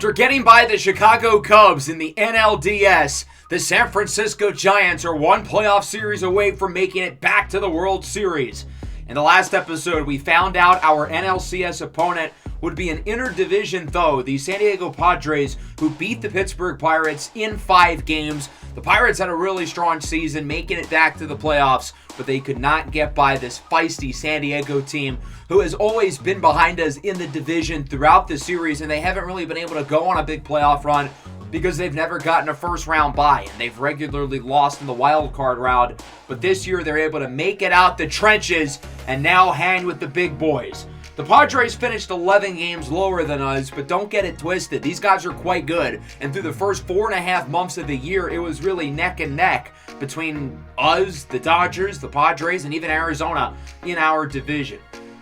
After getting by the Chicago Cubs in the NLDS, the San Francisco Giants are one playoff series away from making it back to the World Series. In the last episode, we found out our NLCS opponent would be an interdivision foe, the San Diego Padres, who beat the Pittsburgh Pirates in 5 games. The Pirates had a really strong season, making it back to the playoffs, but they could not get by this feisty San Diego team, who has always been behind us in the division throughout the series, and they haven't really been able to go on a big playoff run because they've never gotten a first-round bye, and they've regularly lost in the wild card round. But this year, they're able to make it out the trenches and now hang with the big boys. The Padres finished 11 games lower than us, but don't get it twisted. These guys are quite good, and through the first 4.5 months of the year, it was really neck and neck between us, the Dodgers, the Padres, and even Arizona in our division.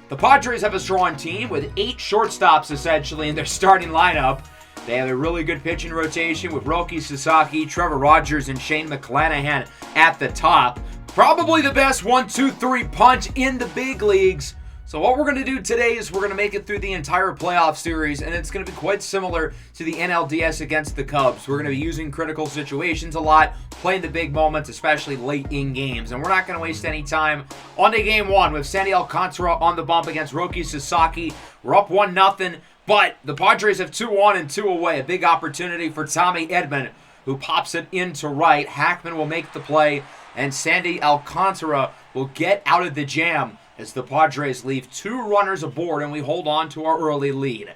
The Padres have a strong team with 8 shortstops, essentially, in their starting lineup. They have a really good pitching rotation with Roki Sasaki, Trevor Rogers, and Shane McClanahan at the top. Probably the best 1-2-3 punch in the big leagues. So what we're going to do today is we're going to make it through the entire playoff series, and it's going to be quite similar to the NLDS against the Cubs. We're going to be using critical situations a lot, playing the big moments, especially late in games. And we're not going to waste any time on to game 1 with Sandy Alcantara on the bump against Roki Sasaki. We're up 1-0, but the Padres have 2 on and 2 away. A big opportunity for Tommy Edman, who pops it into right. Hackman will make the play, and Sandy Alcantara will get out of the jam as the Padres leave 2 runners aboard and we hold on to our early lead.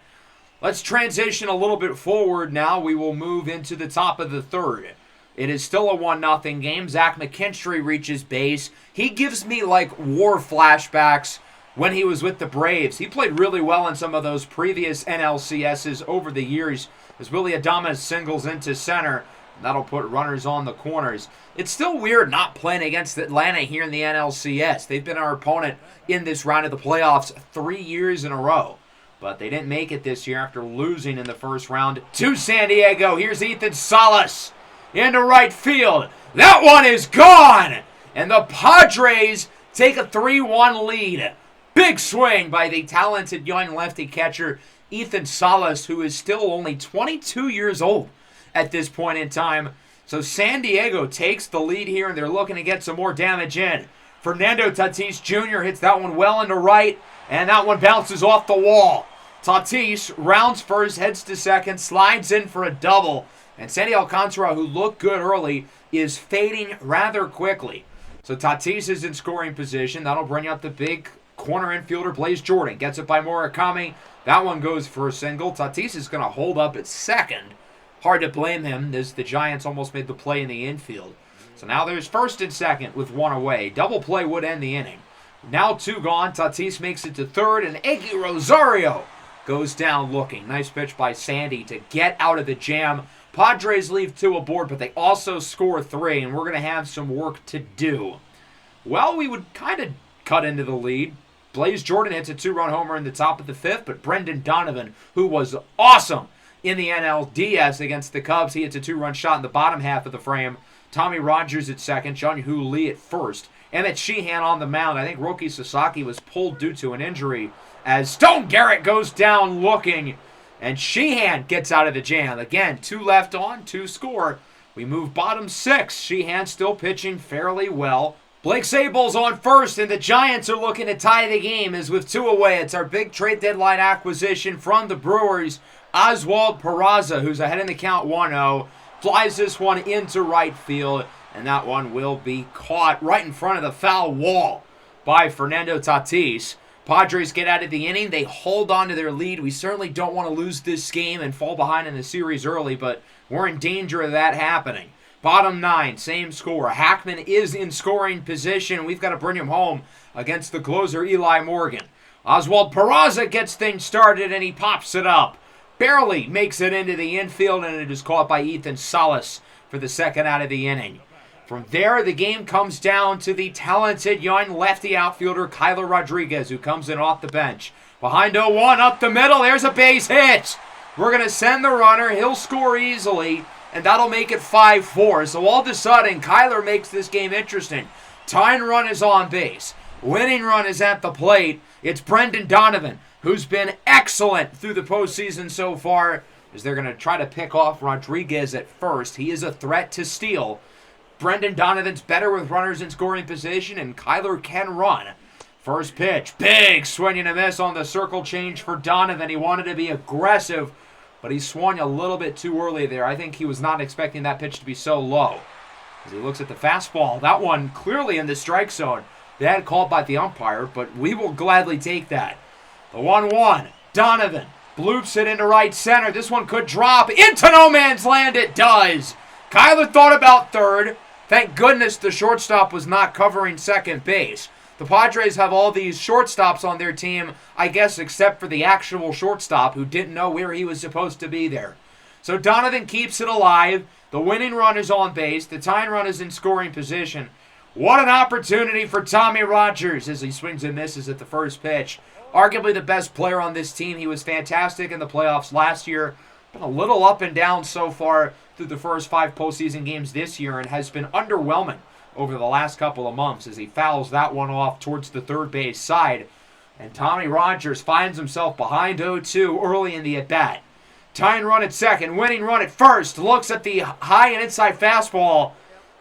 Let's transition a little bit forward now. We will move into the top of the 3rd. It is still a 1-0 game. Zach McKinstry reaches base. He gives me like war flashbacks when he was with the Braves. He played really well in some of those previous NLCSs over the years. As Willy Adames singles into center. That'll put runners on the corners. It's still weird not playing against Atlanta here in the NLCS. They've been our opponent in this round of the playoffs 3 years in a row. But they didn't make it this year after losing in the first round to San Diego. Here's Ethan Salas into right field. That one is gone! And the Padres take a 3-1 lead. Big swing by the talented young lefty catcher Ethan Salas, who is still only 22 years old at this point in time. So San Diego takes the lead here, and they're looking to get some more damage in. Fernando Tatis Jr. hits that one well into right, and that one bounces off the wall. Tatis rounds first, heads to second, slides in for a double, and Sandy Alcantara, who looked good early, is fading rather quickly. So Tatis is in scoring position. That'll bring up the big corner infielder Blaze Jordan. Gets it by Murakami. That one goes for a single. Tatis is going to hold up at second. Hard to blame him, as the Giants almost made the play in the infield. So now there's first and second with 1 away. Double play would end the inning. Now 2 gone. Tatis makes it to third, and Eggy Rosario goes down looking. Nice pitch by Sandy to get out of the jam. Padres leave 2 aboard, but they also score 3, and we're going to have some work to do. Well, we would kind of cut into the lead. Blaze Jordan hits a 2-run homer in the top of the 5th, but Brendan Donovan, who was awesome in the NLDS against the Cubs, he hits a 2-run shot in the bottom half of the frame. Tommy Rogers at second, Jung-Hoo Lee at first. Emmett Sheehan on the mound. I think Roki Sasaki was pulled due to an injury as Stone Garrett goes down looking, and Sheehan gets out of the jam. Again, 2 left on, 2 score. We move bottom 6. Sheehan still pitching fairly well. Blake Sable's on first, and the Giants are looking to tie the game as with 2 away. It's our big trade deadline acquisition from the Brewers. Oswald Peraza, who's ahead in the count 1-0, flies this one into right field, and that one will be caught right in front of the foul wall by Fernando Tatis. Padres get out of the inning. They hold on to their lead. We certainly don't want to lose this game and fall behind in the series early, but we're in danger of that happening. Bottom 9, same score. Hackman is in scoring position. We've got to bring him home against the closer Eli Morgan. Oswald Peraza gets things started, and he pops it up. Barely makes it into the infield, and it is caught by Ethan Salas for the second out of the inning. From there, the game comes down to the talented young lefty outfielder Kyler Rodriguez, who comes in off the bench. Behind 0-1, up the middle, there's a base hit. We're going to send the runner. He'll score easily, and that'll make it 5-4. So all of a sudden, Kyler makes this game interesting. Tying run is on base. Winning run is at the plate. It's Brendan Donovan, who's been excellent through the postseason so far. as they're going to try to pick off Rodriguez at first. He is a threat to steal. Brendan Donovan's better with runners in scoring position, and Kyler can run. First pitch, big swing and a miss on the circle change for Donovan. He wanted to be aggressive, but he swung a little bit too early there. I think he was not expecting that pitch to be so low. As he looks at the fastball, that one clearly in the strike zone. They had called by the umpire, but we will gladly take that. The 1-1, Donovan bloops it into right center. This one could drop into no man's land. It does. Kyler thought about third. Thank goodness the shortstop was not covering second base. The Padres have all these shortstops on their team, I guess except for the actual shortstop who didn't know where he was supposed to be there. So Donovan keeps it alive. The winning run is on base. The tying run is in scoring position. What an opportunity for Tommy Rogers as he swings and misses at the first pitch. Arguably the best player on this team. He was fantastic in the playoffs last year. Been a little up and down so far through the first 5 postseason games this year and has been underwhelming over the last couple of months as he fouls that one off towards the third base side. And Tommy Rogers finds himself behind 0-2 early in the at-bat. Tying run at second, winning run at first. Looks at the high and inside fastball.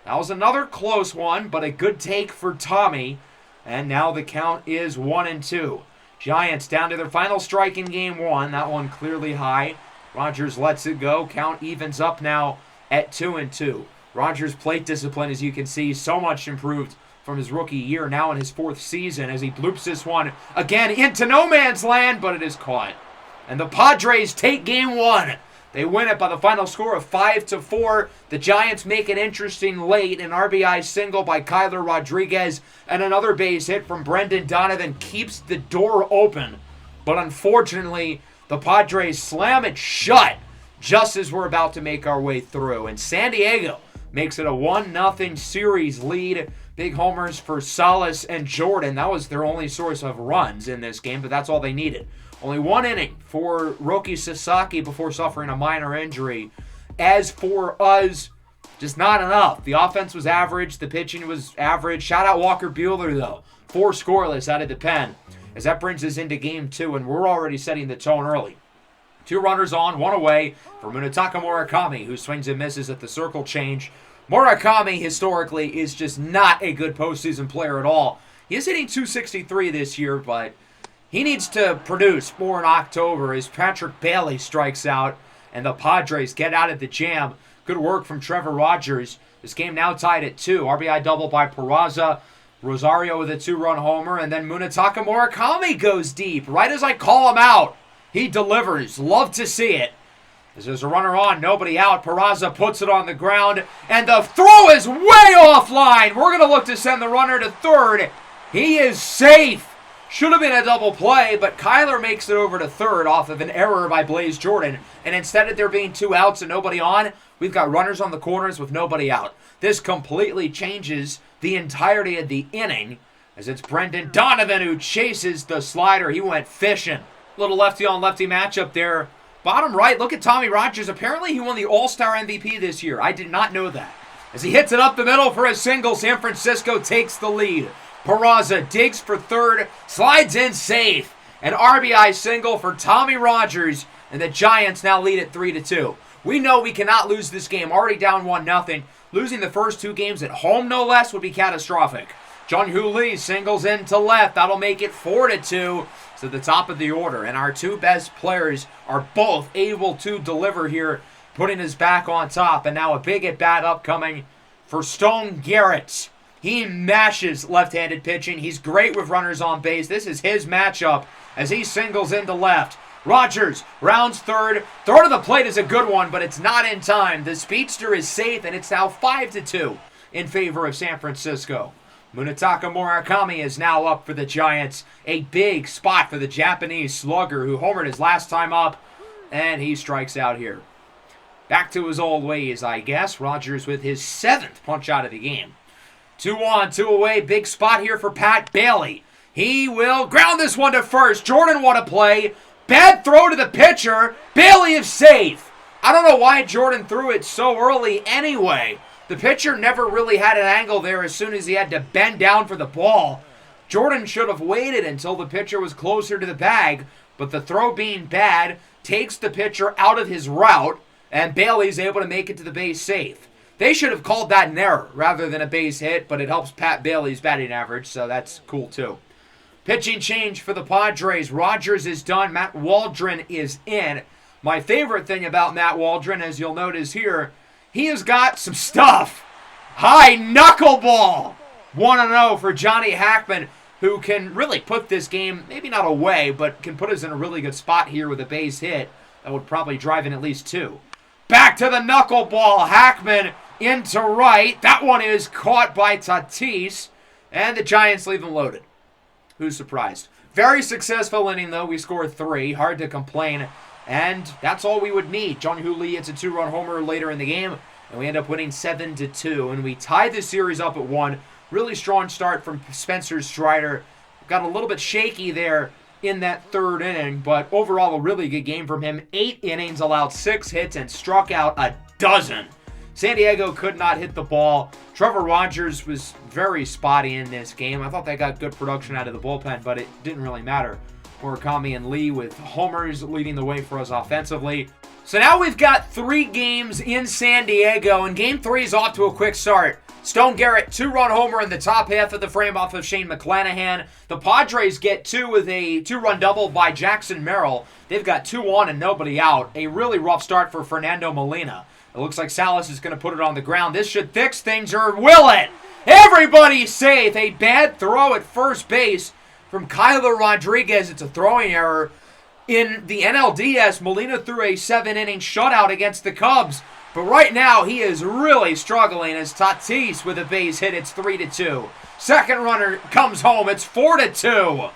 That was another close one, but a good take for Tommy. And now the count is 1-2. Giants down to their final strike in game 1. That one clearly high. Rogers lets it go. Count evens up now at 2-2. Rogers' plate discipline, as you can see, so much improved from his rookie year, now in his 4th season, as he bloops this one again into no man's land, but it is caught. And the Padres take game 1. They win it by the final score of 5-4. The Giants make it interesting late. An RBI single by Kyler Rodriguez and another base hit from Brendan Donovan keeps the door open. But unfortunately, the Padres slam it shut just as we're about to make our way through. And San Diego makes it a 1-0 series lead. Big homers for Salas and Jordan. That was their only source of runs in this game, but that's all they needed. Only 1 inning for Roki Sasaki before suffering a minor injury. As for us, just not enough. The offense was average. The pitching was average. Shout out Walker Buehler, though. 4 scoreless out of the pen. As that brings us into game 2, and we're already setting the tone early. 2 runners on, 1 away for Munetaka Murakami, who swings and misses at the circle change. Murakami, historically, is just not a good postseason player at all. He is hitting .263 this year, but he needs to produce more in October as Patrick Bailey strikes out and the Padres get out of the jam. Good work from Trevor Rogers. This game now tied at 2. RBI double by Peraza. Rosario with a 2-run homer, and then Munetaka Murakami goes deep. Right as I call him out, he delivers. Love to see it. As there's a runner on, nobody out. Peraza puts it on the ground, and the throw is way offline. We're going to look to send the runner to third. He is safe. Should have been a double play, but Kyler makes it over to third off of an error by Blaze Jordan. And instead of there being 2 outs and nobody on, we've got runners on the corners with nobody out. This completely changes the entirety of the inning, as it's Brendan Donovan who chases the slider. He went fishing. Little lefty-on-lefty matchup there. Bottom right, look at Tommy Rogers. Apparently he won the All-Star MVP this year. I did not know that. As he hits it up the middle for a single, San Francisco takes the lead. Peraza digs for third, slides in safe. An RBI single for Tommy Rogers, and the Giants now lead at 3-2. We know we cannot lose this game. Already down 1-0. Losing the first 2 games at home, no less, would be catastrophic. Jung-Hoo Lee singles in to left. That'll make it 4-2 to the top of the order. And our 2 best players are both able to deliver here, putting us back on top. And now a big at-bat upcoming for Stone Garrett. He mashes left-handed pitching. He's great with runners on base. This is his matchup as he singles into left. Rogers rounds third. Throw to the plate is a good one, but it's not in time. The speedster is safe, and it's now 5-2 in favor of San Francisco. Munetaka Murakami is now up for the Giants. A big spot for the Japanese slugger who homered his last time up, and he strikes out here. Back to his old ways, I guess. Rogers with his 7th punch out of the game. 2 on, 2 away. Big spot here for Pat Bailey. He will ground this one to first. Jordan what a play. Bad throw to the pitcher. Bailey is safe. I don't know why Jordan threw it so early anyway. The pitcher never really had an angle there as soon as he had to bend down for the ball. Jordan should have waited until the pitcher was closer to the bag, but the throw being bad takes the pitcher out of his route, and Bailey's able to make it to the base safe. They should have called that an error rather than a base hit, but it helps Pat Bailey's batting average, so that's cool too. Pitching change for the Padres. Rogers is done. Matt Waldron is in. My favorite thing about Matt Waldron, as you'll notice here, he has got some stuff. High knuckleball. 1-0 for Johnny Hackman, who can really put this game, maybe not away, but can put us in a really good spot here with a base hit that would probably drive in at least 2. Back to the knuckleball. Hackman into right. That one is caught by Tatis, and the Giants leave him loaded. Who's surprised? Very successful inning, though. We scored 3. Hard to complain. And that's all we would need. Jung-Hoo Lee hits a 2-run homer later in the game, and we end up winning 7-2. And we tied the series up at 1. Really strong start from Spencer Strider. Got a little bit shaky there in that 3rd inning, but overall a really good game from him. 8 innings, allowed 6 hits, and struck out a dozen. San Diego could not hit the ball. Trevor Rogers was very spotty in this game. I thought they got good production out of the bullpen, but it didn't really matter. Murakami and Lee with homers leading the way for us offensively. So now we've got 3 games in San Diego, and Game 3 is off to a quick start. Stone Garrett, 2-run homer in the top half of the frame off of Shane McClanahan. The Padres get 2 with a 2-run double by Jackson Merrill. They've got 2 on and nobody out. A really rough start for Fernando Molina. It looks like Salas is going to put it on the ground. This should fix things, or will it? Everybody's safe. A bad throw at first base from Kyler Rodriguez. It's a throwing error. In the NLDS, Molina threw a 7-inning shutout against the Cubs. But right now, he is really struggling as Tatis with a base hit. It's 3-2. Second runner comes home. It's 4-2.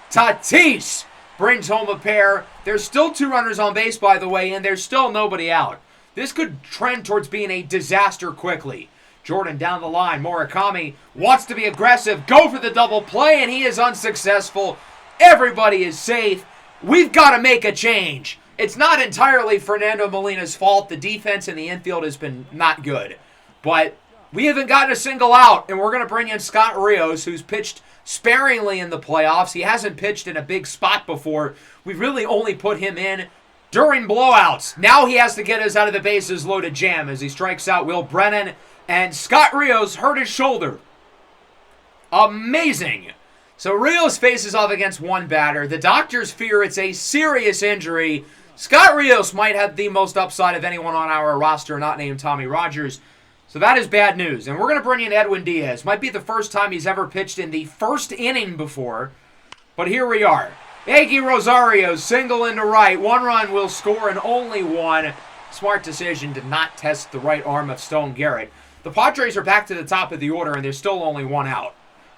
Tatis brings home a pair. There's still 2 runners on base, by the way, and there's still nobody out. This could trend towards being a disaster quickly. Jordan down the line. Murakami wants to be aggressive. Go for the double play, and he is unsuccessful. Everybody is safe. We've got to make a change. It's not entirely Fernando Molina's fault. The defense in the infield has been not good. But we haven't gotten a single out, and we're going to bring in Scott Rios, who's pitched sparingly in the playoffs. He hasn't pitched in a big spot before. We've really only put him in during blowouts. Now he has to get us out of the bases loaded jam as he strikes out Will Brennan. And Scott Rios hurt his shoulder. Amazing. So Rios faces off against one batter. The doctors fear it's a serious injury. Scott Rios might have the most upside of anyone on our roster not named Tommy Rogers. So that is bad news. And we're going to bring in Edwin Diaz. Might be the first time he's ever pitched in the first inning before. But here we are. Eggy Rosario, single into right. 1 run will score and only 1. Smart decision to not test the right arm of Stone Garrett. The Padres are back to the top of the order, and there's still only 1 out.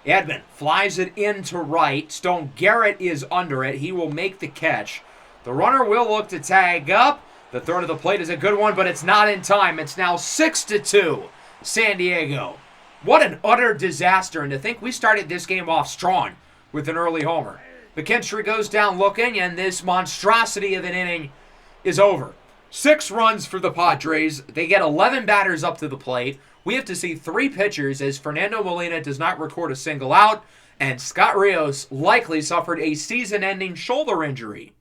Edman flies it into right. Stone Garrett is under it. He will make the catch. The runner will look to tag up. The throw to the plate is a good one, but it's not in time. It's now 6-2, San Diego. What an utter disaster, and to think we started this game off strong with an early homer. McKinstry goes down looking, and this monstrosity of an inning is over. 6 runs for the Padres. They get 11 batters up to the plate. We have to see 3 pitchers as Fernando Molina does not record a single out, and Scott Rios likely suffered a season-ending shoulder injury.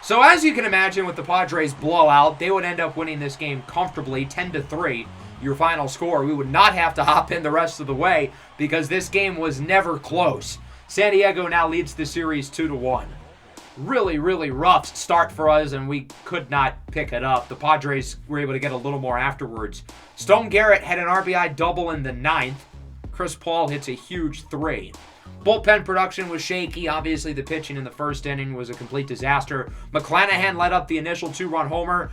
So as you can imagine with the Padres blowout, they would end up winning this game comfortably, 10-3, your final score. We would not have to hop in the rest of the way because this game was never close. San Diego now leads the series 2-1. Really, really rough start for us, and we could not pick it up. The Padres were able to get a little more afterwards. Stone Garrett had an RBI double in the 9th. Chris Paul hits a huge 3. Bullpen production was shaky. Obviously, the pitching in the first inning was a complete disaster. McClanahan led up the initial 2-run homer.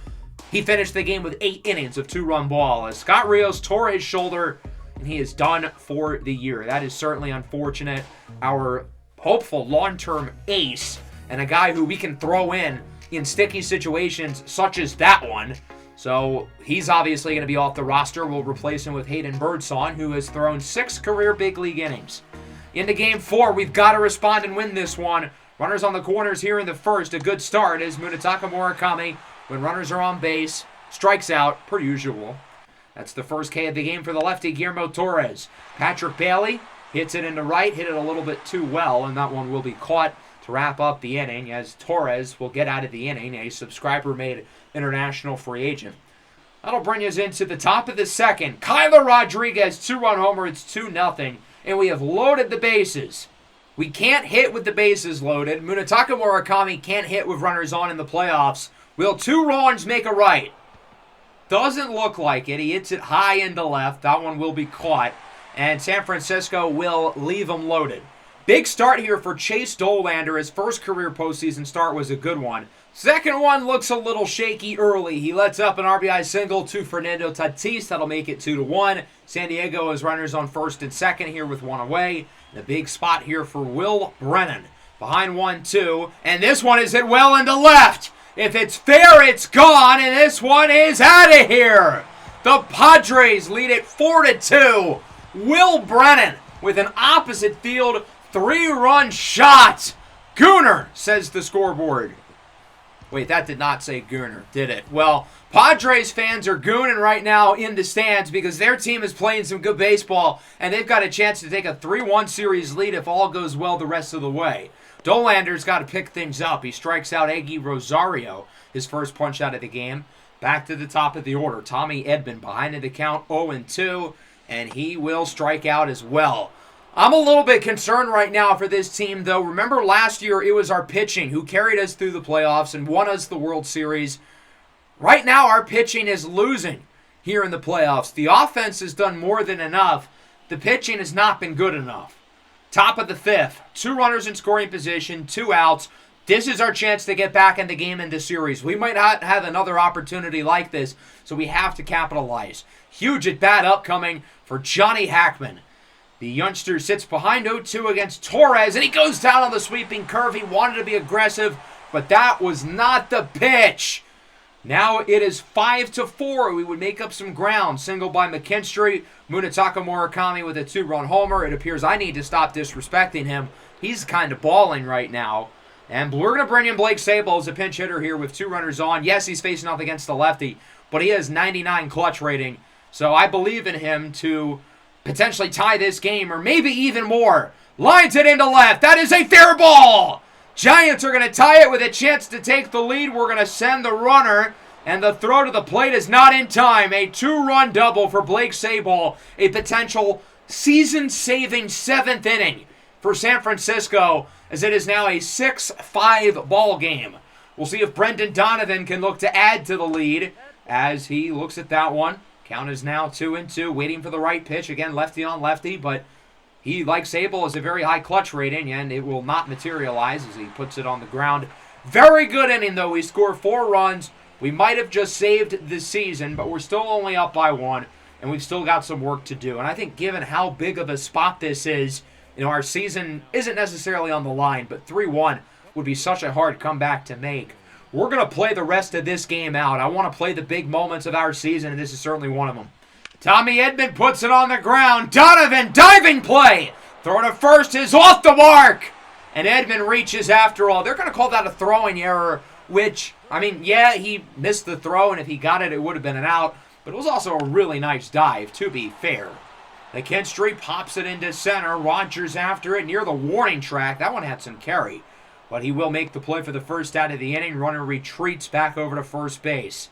He finished the game with 8 innings of 2-run ball as Scott Rios tore his shoulder, and he is done for the year. That is certainly unfortunate. Our hopeful long-term ace and a guy who we can throw in sticky situations such as that one. So he's obviously going to be off the roster. We'll replace him with Hayden Birdsong, who has thrown 6 career big league innings. Into Game 4, we've got to respond and win this one. Runners on the corners here in the first. A good start as Munetaka Murakami, when runners are on base, strikes out per usual. That's the first K of the game for the lefty, Guillermo Torres. Patrick Bailey hits it into right, hit it a little bit too well, and that one will be caught to wrap up the inning, as Torres will get out of the inning, a subscriber-made international free agent. That'll bring us into the top of the second. Kyler Rodriguez, 2-run homer. It's 2-0, and we have loaded the bases. We can't hit with the bases loaded. Munetaka Murakami can't hit with runners on in the playoffs. Will 2 wrongs make a right? Doesn't look like it. He hits it high into left. That one will be caught, and San Francisco will leave him loaded. Big start here for Chase Dollander. His first career postseason start was a good one. Second one looks a little shaky early. He lets up an RBI single to Fernando Tatis. That'll make it 2-1. San Diego has runners on first and second here with 1 away. The big spot here for Will Brennan. Behind 1-2. And this one is hit well into left. If it's fair, it's gone. And this one is out of here. The Padres lead it 4-2. Will Brennan with an opposite field 3-run shot. Gooner, says the scoreboard. Wait, that did not say Gooner, did it? Well, Padres fans are gooning right now in the stands because their team is playing some good baseball, and they've got a chance to take a 3-1 series lead if all goes well the rest of the way. Dollander's got to pick things up. He strikes out Eggy Rosario, his first punch out of the game. Back to the top of the order. Tommy Edman behind in the count, 0-2, and he will strike out as well. I'm a little bit concerned right now for this team, though. Remember last year, it was our pitching who carried us through the playoffs and won us the World Series. Right now, our pitching is losing here in the playoffs. The offense has done more than enough. The pitching has not been good enough. Top of the 5th, 2 runners in scoring position, 2 outs. This is our chance to get back in the game in the series. We might not have another opportunity like this, so we have to capitalize. Huge at-bat upcoming for Johnny Hackman. The youngster sits behind 0-2 against Torres, and he goes down on the sweeping curve. He wanted to be aggressive, but that was not the pitch. Now it is 5-4. We would make up some ground. Single by McKinstry. Munetaka Murakami with a 2-run homer. It appears I need to stop disrespecting him. He's kind of balling right now. And we're going to bring in Blake Sabol as a pinch hitter here with 2 runners on. Yes, he's facing off against the lefty, but he has 99 clutch rating. So I believe in him to potentially tie this game, or maybe even more. Lines it into left. That is a fair ball. Giants are going to tie it with a chance to take the lead. We're going to send the runner, and the throw to the plate is not in time. A 2-run double for Blake Sabol. A potential season-saving 7th inning for San Francisco, as it is now a 6-5 ball game. We'll see if Brendan Donovan can look to add to the lead as he looks at that one. Count is now 2-2, waiting for the right pitch. Again, lefty on lefty, but he, like Sabol, has a very high clutch rating, and it will not materialize as he puts it on the ground. Very good inning, though. We scored 4 runs. We might have just saved the season, but we're still only up by 1, and we've still got some work to do. And I think given how big of a spot this is, our season isn't necessarily on the line, but 3-1 would be such a hard comeback to make. We're going to play the rest of this game out. I want to play the big moments of our season, and this is certainly one of them. Tommy Edman puts it on the ground. Donovan, diving play. Throw to first is off the mark. And Edman reaches after all. They're going to call that a throwing error, which, I mean, yeah, he missed the throw, and if he got it, it would have been an out. But it was also a really nice dive, to be fair. McKinstry pops it into center. Rogers after it near the warning track. That one had some carry. But he will make the play for the first out of the inning. Runner retreats back over to first base.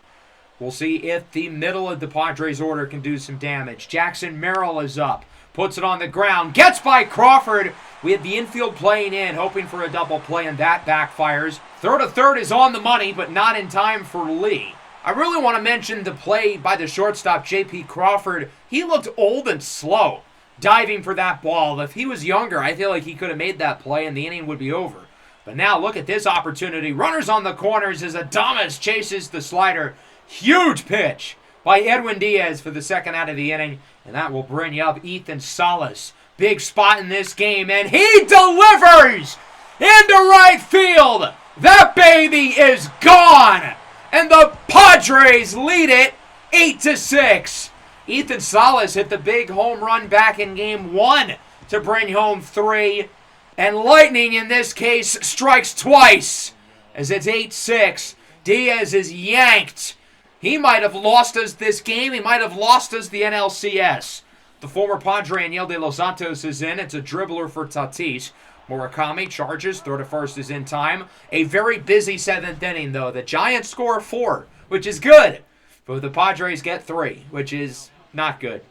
We'll see if the middle of the Padres order can do some damage. Jackson Merrill is up. Puts it on the ground. Gets by Crawford. We have the infield playing in, hoping for a double play, and that backfires. Throw to third is on the money, but not in time for Lee. I really want to mention the play by the shortstop, J.P. Crawford. He looked old and slow diving for that ball. If he was younger, I feel like he could have made that play and the inning would be over. But now look at this opportunity. Runners on the corners as Adames chases the slider. Huge pitch by Edwin Diaz for the second out of the inning. And that will bring you up Ethan Salas. Big spot in this game. And he delivers into right field. That baby is gone. And the Padres lead it 8-6. Ethan Salas hit the big home run back in game 1 to bring home 3. And Lightning, in this case, strikes twice. As it's 8-6, Diaz is yanked. He might have lost us this game. He might have lost us the NLCS. The former Padre, Aniel de los Santos, is in. It's a dribbler for Tatis. Murakami charges, throw to first is in time. A very busy 7th inning, though. The Giants score 4, which is good. But the Padres get 3, which is not good.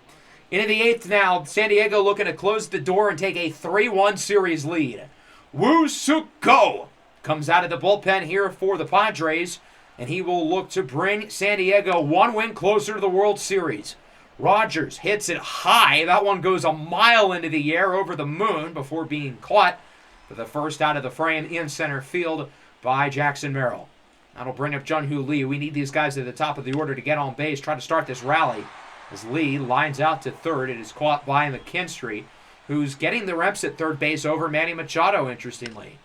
Into the 8th now, San Diego looking to close the door and take a 3-1 series lead. Woo Suk Go comes out of the bullpen here for the Padres, and he will look to bring San Diego 1 win closer to the World Series. Rogers hits it high. That one goes a mile into the air over the moon before being caught for the first out of the frame in center field by Jackson Merrill. That'll bring up Jun-Hoo Lee. We need these guys at the top of the order to get on base, try to start this rally. As Lee lines out to third, it is caught by McKinstry, who's getting the reps at third base over Manny Machado, interestingly.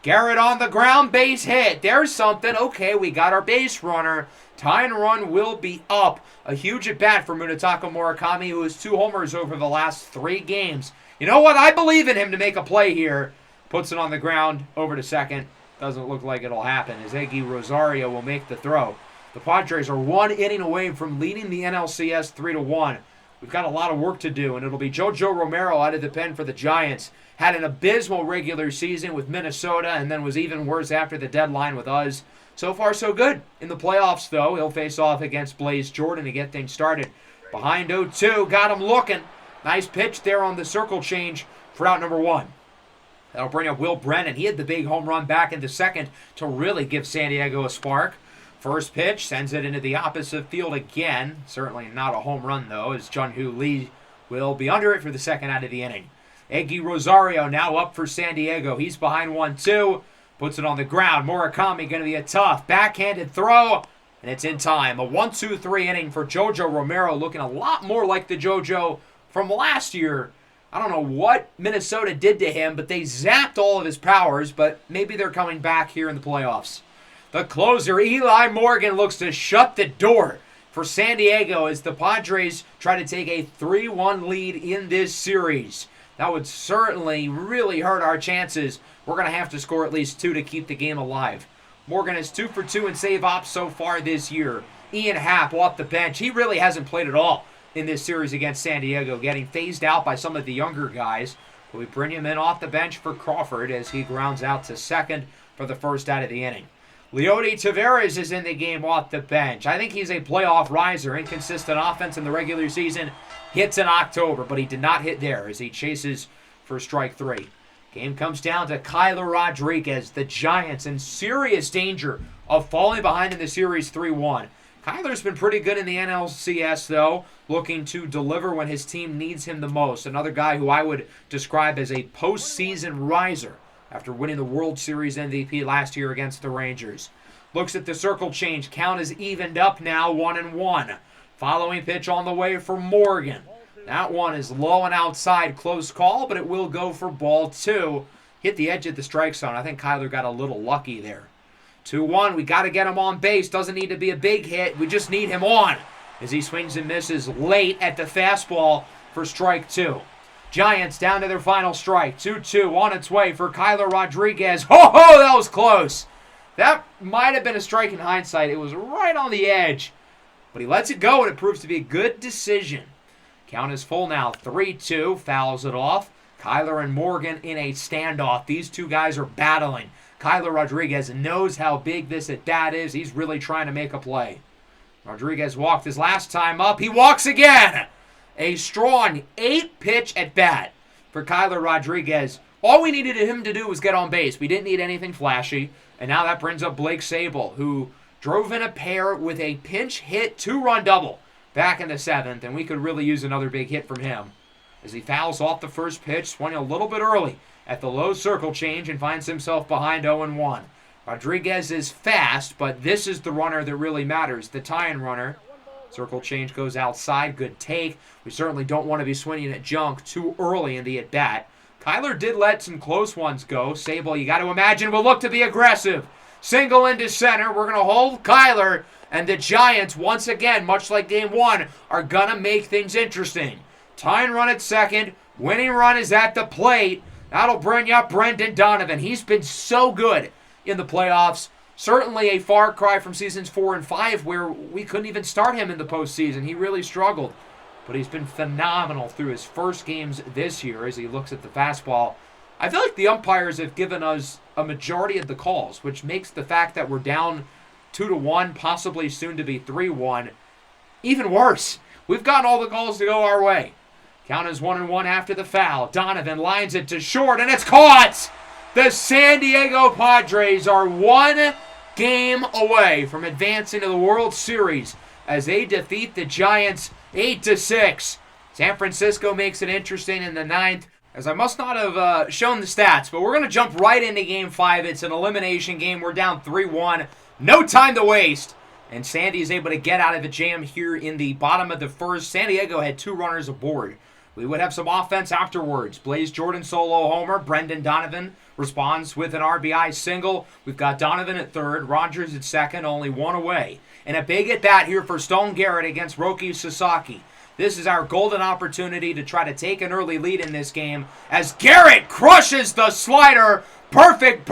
Garrett on the ground, base hit. There's something. Okay, we got our base runner. Tying run will be up. A huge at-bat for Munetaka Murakami, who has 2 homers over the last 3 games. You know what? I believe in him to make a play here. Puts it on the ground, over to second. Doesn't look like it'll happen, as Eggy Rosario will make the throw. The Padres are 1 inning away from leading the NLCS 3-1. We've got a lot of work to do, and it'll be JoJo Romero out of the pen for the Giants. Had an abysmal regular season with Minnesota, and then was even worse after the deadline with us. So far, so good. In the playoffs, though, he'll face off against Blaze Jordan to get things started. Behind 0-2, got him looking. Nice pitch there on the circle change for out number 1. That'll bring up Will Brennan. He had the big home run back into second to really give San Diego a spark. First pitch sends it into the opposite field again. Certainly not a home run, though, as Jun-Hoo Lee will be under it for the second out of the inning. Eggy Rosario now up for San Diego. He's behind 1-2. Puts it on the ground. Murakami going to be a tough backhanded throw, and it's in time. A 1-2-3 inning for JoJo Romero, looking a lot more like the JoJo from last year. I don't know what Minnesota did to him, but they zapped all of his powers, but maybe they're coming back here in the playoffs. The closer, Eli Morgan, looks to shut the door for San Diego as the Padres try to take a 3-1 lead in this series. That would certainly really hurt our chances. We're going to have to score at least 2 to keep the game alive. Morgan is 2 for 2 in save ops so far this year. Ian Happ off the bench. He really hasn't played at all in this series against San Diego, getting phased out by some of the younger guys. But we bring him in off the bench for Crawford as he grounds out to second for the first out of the inning. Leody Taveras is in the game off the bench. I think he's a playoff riser. Inconsistent offense in the regular season. Hits in October, but he did not hit there as he chases for strike 3. Game comes down to Kyler Rodriguez. The Giants in serious danger of falling behind in the series 3-1. Kyler's been pretty good in the NLCS, though, looking to deliver when his team needs him the most. Another guy who I would describe as a postseason riser after winning the World Series MVP last year against the Rangers. Looks at the circle change. Count is evened up now, 1-1. Following pitch on the way for Morgan. That one is low and outside. Close call, but it will go for ball 2. Hit the edge of the strike zone. I think Kyler got a little lucky there. 2-1. We got to get him on base. Doesn't need to be a big hit. We just need him on as he swings and misses late at the fastball for strike 2. Giants down to their final strike. 2-2 on its way for Kyler Rodriguez. Ho-ho! That was close. That might have been a strike in hindsight. It was right on the edge. But he lets it go, and it proves to be a good decision. Count is full now. 3-2. Fouls it off. Kyler and Morgan in a standoff. These two guys are battling. Kyler Rodriguez knows how big this at-bat is. He's really trying to make a play. Rodriguez walked his last time up. He walks again. A strong 8-pitch at-bat for Kyler Rodriguez. All we needed him to do was get on base. We didn't need anything flashy. And now that brings up Blake Sable, who drove in a pair with a pinch hit 2-run double back in the 7th. And we could really use another big hit from him as he fouls off the first pitch, swinging a little bit early at the low circle change and finds himself behind 0-1. Rodriguez is fast, but this is the runner that really matters, the tying runner. Circle change goes outside. Good take. We certainly don't want to be swinging at junk too early in the at-bat. Kyler did let some close ones go. Sable, you got to imagine, will look to be aggressive. Single into center. We're going to hold Kyler. And the Giants, once again, much like Game 1, are going to make things interesting. Tying run at second. Winning run is at the plate. That'll bring up Brendan Donovan. He's been so good in the playoffs. Certainly a far cry from seasons 4 and 5 where we couldn't even start him in the postseason. He really struggled. But he's been phenomenal through his first games this year as he looks at the fastball I feel like the umpires have given us a majority of the calls, which makes the fact that we're down 2-1, possibly soon to be 3-1, even worse. We've gotten all the calls to go our way. Count is 1-1 after the foul. Donovan lines it to short, and it's caught! The San Diego Padres are one game away from advancing to the World Series as they defeat the Giants 8-6. San Francisco makes it interesting in the ninth, as I must not have shown the stats, but we're going to jump right into Game 5. It's an elimination game. We're down 3-1. No time to waste. And Sandy is able to get out of a jam here in the bottom of the first. San Diego had 2 runners aboard. We would have some offense afterwards. Blaze Jordan solo homer. Brendan Donovan responds with an RBI single. We've got Donovan at third. Rogers at second. Only one away. And a big at bat here for Stone Garrett against Roki Sasaki. This is our golden opportunity to try to take an early lead in this game as Garrett crushes the slider. Perfect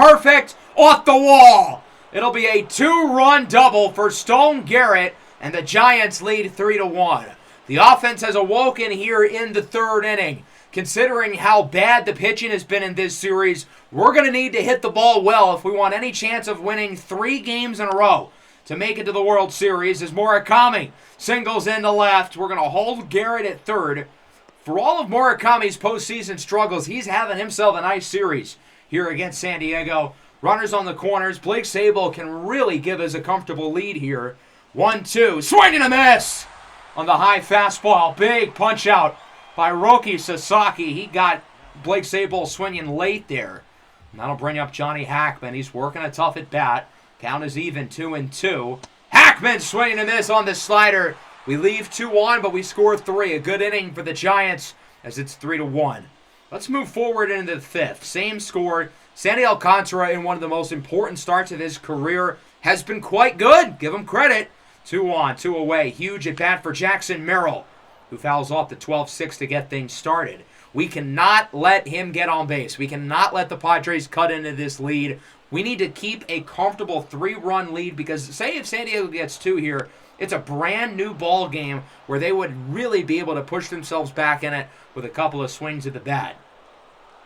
off the wall. It'll be a 2-run double for Stone Garrett, and the Giants lead 3-1. The offense has awoken here in the third inning. Considering how bad the pitching has been in this series, we're going to need to hit the ball well if we want any chance of winning 3 games in a row to make it to the World Series. As Murakami singles into left, we're going to hold Garrett at third. For all of Murakami's postseason struggles, he's having himself a nice series here against San Diego. Runners on the corners. Blake Sable can really give us a comfortable lead here. 1-2. Swing and a miss on the high fastball. Big punch out by Roki Sasaki. He got Blake Sable swinging late there. And that'll bring up Johnny Hackman. He's working a tough at bat. Count is even 2-2. Hackman swinging a miss on the slider. We leave 2-1, but we score 3. A good inning for the Giants as it's 3-1. Let's move forward into the fifth. Same score. Sandy Alcantara, in one of the most important starts of his career, has been quite good. Give him credit. 2 on, 2 away. Huge at bat for Jackson Merrill, who fouls off the 12-6 to get things started. We cannot let him get on base. We cannot let the Padres cut into this lead. We need to keep a comfortable 3-run lead because, say if San Diego gets 2 here, it's a brand new ball game where they would really be able to push themselves back in it with a couple of swings of the bat.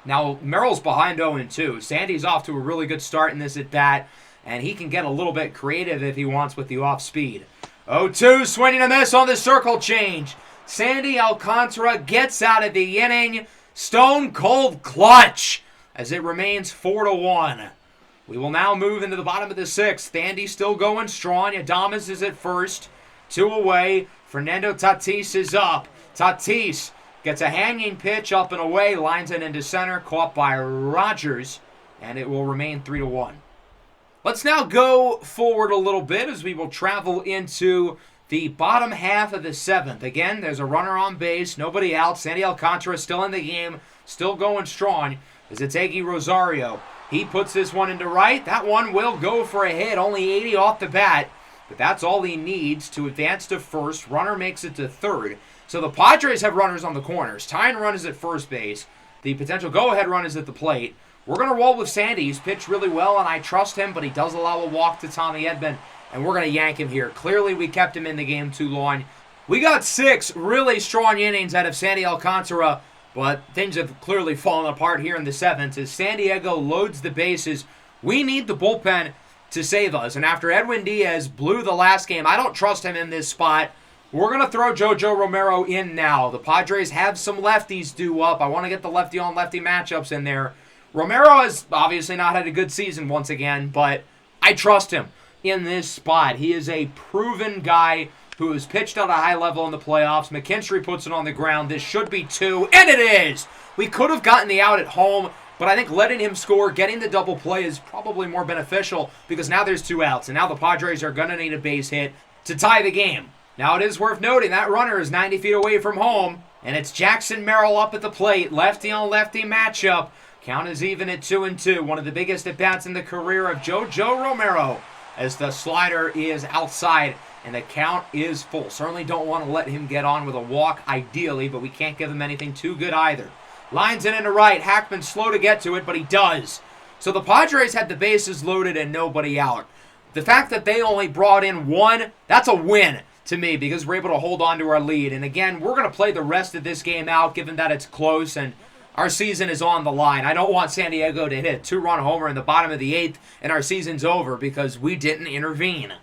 Now, Merrill's behind 0-2. Sandy's off to a really good start in this at-bat, and he can get a little bit creative if he wants with the off-speed. 0-2, swinging a miss on the circle change. Sandy Alcantara gets out of the inning. Stone cold clutch as it remains 4-1. We will now move into the bottom of the sixth. Sandy still going strong. Adames is at first. 2 away. Fernando Tatis is up. Tatis gets a hanging pitch up and away, lines it into center, caught by Rogers, and it will remain 3-1. Let's now go forward a little bit as we will travel into the bottom half of the seventh. Again, there's a runner on base, nobody out. Sandy Alcantara still in the game, still going strong as it's Eggy Rosario. He puts this one into right. That one will go for a hit, only 80 off the bat, but that's all he needs to advance to first. Runner makes it to third. So the Padres have runners on the corners. Tying run is at first base. The potential go-ahead run is at the plate. We're going to roll with Sandy. He's pitched really well, and I trust him, but he does allow a walk to Tommy Edman, and we're going to yank him here. Clearly, we kept him in the game too long. We got 6 really strong innings out of Sandy Alcantara, but things have clearly fallen apart here in the seventh as San Diego loads the bases. We need the bullpen to save us, and after Edwin Diaz blew the last game, I don't trust him in this spot. We're going to throw JoJo Romero in now. The Padres have some lefties due up. I want to get the lefty-on-lefty matchups in there. Romero has obviously not had a good season once again, but I trust him in this spot. He is a proven guy who has pitched at a high level in the playoffs. McKinstry puts it on the ground. This should be 2, and it is! We could have gotten the out at home, but I think letting him score, getting the double play is probably more beneficial because now there's 2 outs, and now the Padres are going to need a base hit to tie the game. Now it is worth noting that runner is 90 feet away from home, and it's Jackson Merrill up at the plate. Lefty-on-lefty matchup. Count is even at 2-2. One of the biggest at-bats in the career of JoJo Romero as the slider is outside and the count is full. Certainly don't want to let him get on with a walk ideally, but we can't give him anything too good either. Lines it into right. Hackman slow to get to it, but he does. So the Padres had the bases loaded and nobody out. The fact that they only brought in 1, that's a win to me because we're able to hold on to our lead. And again, we're going to play the rest of this game out given that it's close. And Our season is on the line. I don't want San Diego to hit a 2-run homer in the bottom of the 8th and our season's over because we didn't intervene.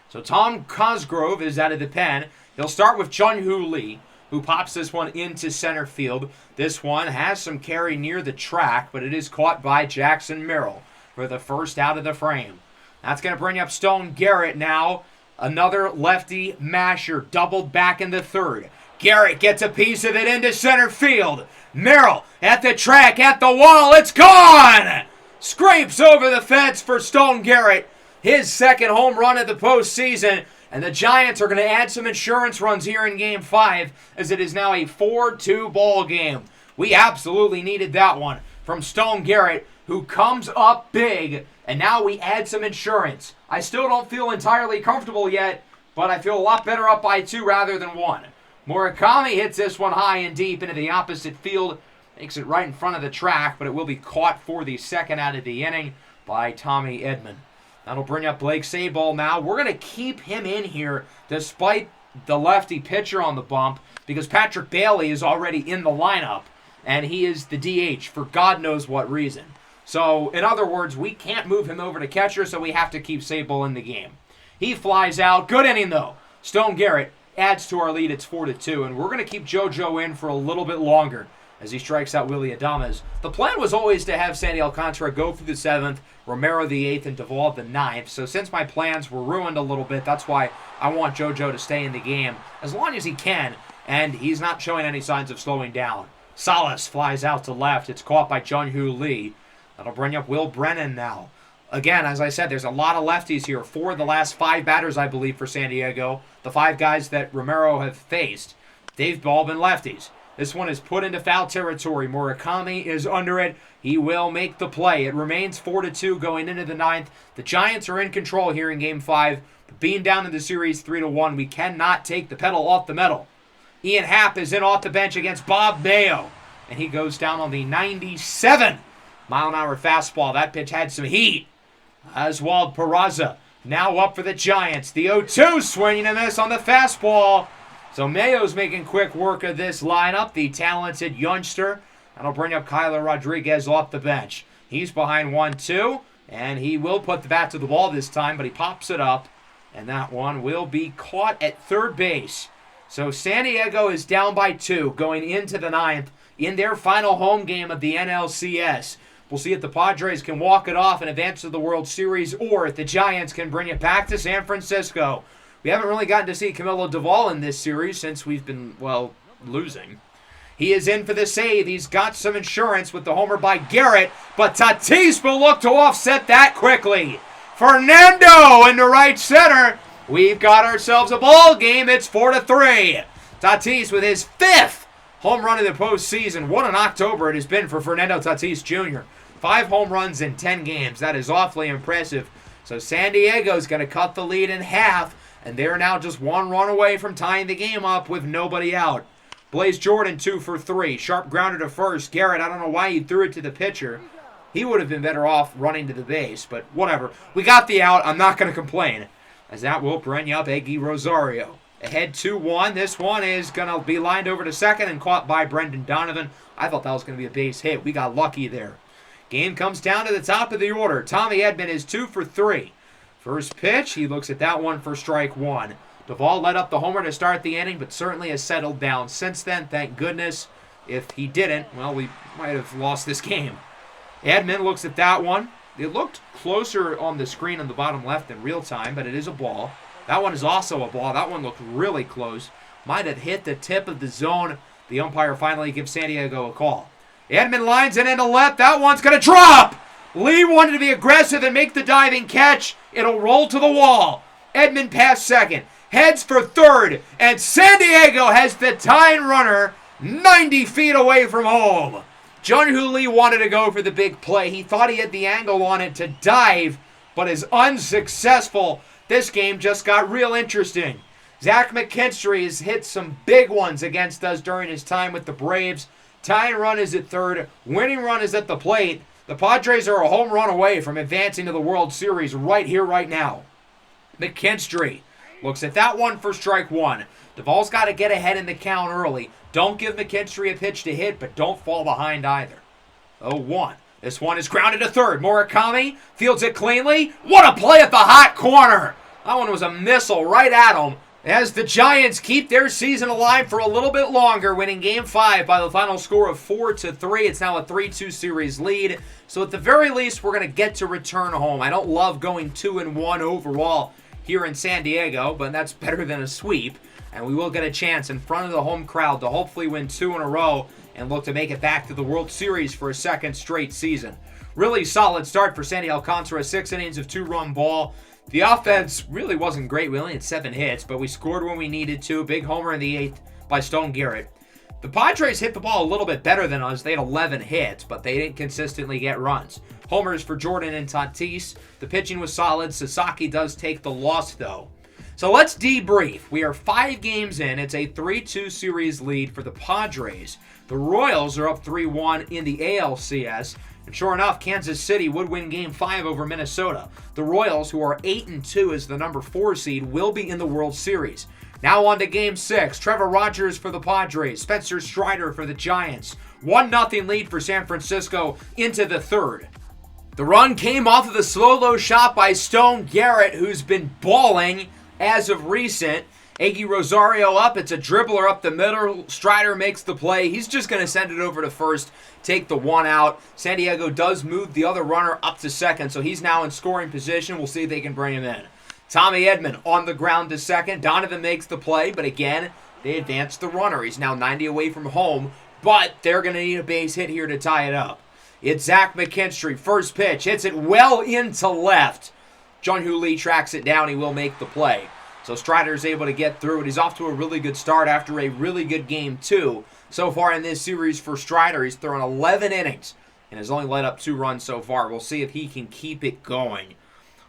So Tom Cosgrove is out of the pen. He'll start with Jung-Hoo Lee, who pops this one into center field. This one has some carry near the track, but it is caught by Jackson Merrill for the first out of the frame. That's going to bring up Stone Garrett now. Another lefty masher doubled back in the third. Garrett gets a piece of it into center field. Merrill at the track, at the wall. It's gone! Scrapes over the fence for Stone Garrett. His second home run of the postseason. And the Giants are going to add some insurance runs here in Game 5 as it is now a 4-2 ball game. We absolutely needed that one from Stone Garrett, who comes up big, and now we add some insurance. I still don't feel entirely comfortable yet, but I feel a lot better up by 2 rather than 1. Murakami hits this one high and deep into the opposite field, makes it right in front of the track, but it will be caught for the second out of the inning by Tommy Edman. That'll bring up Blake Sabol now. We're going to keep him in here despite the lefty pitcher on the bump because Patrick Bailey is already in the lineup, and he is the DH for God knows what reason. So, in other words, we can't move him over to catcher, so we have to keep Sabol in the game. He flies out. Good inning, though. Stone Garrett adds to our lead. It's 4-2, and we're going to keep JoJo in for a little bit longer as he strikes out Willy Adames. The plan was always to have Sandy Alcantara go through the 7th, Romero the 8th, and Duvall the 9th. So since my plans were ruined a little bit, that's why I want JoJo to stay in the game as long as he can, and he's not showing any signs of slowing down. Salas flies out to left. It's caught by Jung-Hoo Lee. That'll bring up Will Brennan now. Again, as I said, there's a lot of lefties here. 4 of the last 5 batters, I believe, for San Diego. The 5 guys that Romero have faced, they've all been lefties. This one is put into foul territory. Murakami is under it. He will make the play. It remains 4-2 going into the 9th. The Giants are in control here in Game 5. But being down in the series 3-1, we cannot take the pedal off the metal. Ian Happ is in off the bench against Bob Mayo. And he goes down on the 97-mile-an-hour fastball. That pitch had some heat. Oswald Peraza now up for the Giants. The 0-2 swinging and miss on the fastball. So Mayo's making quick work of this lineup, the talented youngster. That'll bring up Kyler Rodriguez off the bench. He's behind 1-2, and he will put the bat to the ball this time, but he pops it up, and that one will be caught at third base. So San Diego is down by 2 going into the 9th in their final home game of the NLCS. We'll see if the Padres can walk it off and advance to the World Series, or if the Giants can bring it back to San Francisco. We haven't really gotten to see Camilo Duvall in this series since we've been, well, losing. He is in for the save. He's got some insurance with the homer by Garrett, but Tatis will look to offset that quickly. Fernando into right center. We've got ourselves a ball game. It's 4-3. Tatis with his 5th home run of the postseason. What an October it has been for Fernando Tatis Jr. 5 home runs in 10 games. That is awfully impressive. So San Diego's going to cut the lead in half. And they're now just 1 run away from tying the game up with nobody out. Blaze Jordan 2 for 3. Sharp grounder to first. Garrett, I don't know why he threw it to the pitcher. He would have been better off running to the base, but whatever. We got the out. I'm not going to complain. As that will bring up Eggy Rosario. Ahead 2-1. This one is going to be lined over to second and caught by Brendan Donovan. I thought that was going to be a base hit. We got lucky there. Game comes down to the top of the order. Tommy Edman is 2 for 3. First pitch, he looks at that one for strike 1. Duvall led up the homer to start the inning, but certainly has settled down since then, thank goodness. If he didn't, well, we might have lost this game. Edman looks at that one. It looked closer on the screen on the bottom left in real time, but it is a ball. That one is also a ball. That one looked really close. Might have hit the tip of the zone. The umpire finally gives San Diego a call. Edman lines it into left. That one's going to drop! Lee wanted to be aggressive and make the diving catch. It'll roll to the wall. Edman past second. Heads for third. And San Diego has the tying runner 90 feet away from home. Jung-Hoo Lee wanted to go for the big play. He thought he had the angle on it to dive, but is unsuccessful. This game just got real interesting. Zach McKinstry has hit some big ones against us during his time with the Braves. Tying run is at third. Winning run is at the plate. The Padres are a home run away from advancing to the World Series right here, right now. McKinstry Looks at that one for strike one. Duvall's got to get ahead in the count early. Don't give McKinstry a pitch to hit, but don't fall behind either. 0-1. This one is grounded to third. Murakami fields it cleanly. What a play at the hot corner. That one was a missile right at him. As the Giants keep their season alive for a little bit longer, winning Game 5 by the final score of 4-3. It's now a 3-2 series lead. So at the very least, we're going to get to return home. I don't love going 2-1 overall here in San Diego, but that's better than a sweep. And we will get a chance in front of the home crowd to hopefully win 2 in a row and look to make it back to the World Series for a second straight season. Really solid start for Sandy Alcantara, 6 innings of 2-run ball. The offense really wasn't great. We only had 7 hits, but we scored when we needed to. Big homer in the 8th by Stone Garrett. The Padres hit the ball a little bit better than us. They had 11 hits, but they didn't consistently get runs. Homers for Jordan and Tatis. The pitching was solid. Sasaki does take the loss, though. So let's debrief. We are 5 games in. It's a 3-2 series lead for the Padres. The Royals are up 3-1 in the ALCS. And sure enough, Kansas City would win Game 5 over Minnesota. The Royals, who are 8-2 as the number 4 seed, will be in the World Series. Now on to Game 6. Trevor Rogers for the Padres. Spencer Strider for the Giants. 1-0 lead for San Francisco into the 3rd. The run came off of the slow-low shot by Stone Garrett, who's been balling as of recent. Aggie Rosario up. It's a dribbler up the middle. Strider makes the play. He's just going to send it over to first, take the 1 out. San Diego does move the other runner up to second, so he's now in scoring position. We'll see if they can bring him in. Tommy Edman on the ground to second. Donovan makes the play, but again, they advance the runner. He's now 90 away from home, but they're going to need a base hit here to tie it up. It's Zach McKinstry. First pitch. Hits it well into left. Jung-Hoo Lee tracks it down. He will make the play. So Strider's able to get through it. He's off to a really good start after a really good Game 2. So far in this series for Strider, he's thrown 11 innings and has only let up 2 runs so far. We'll see if he can keep it going.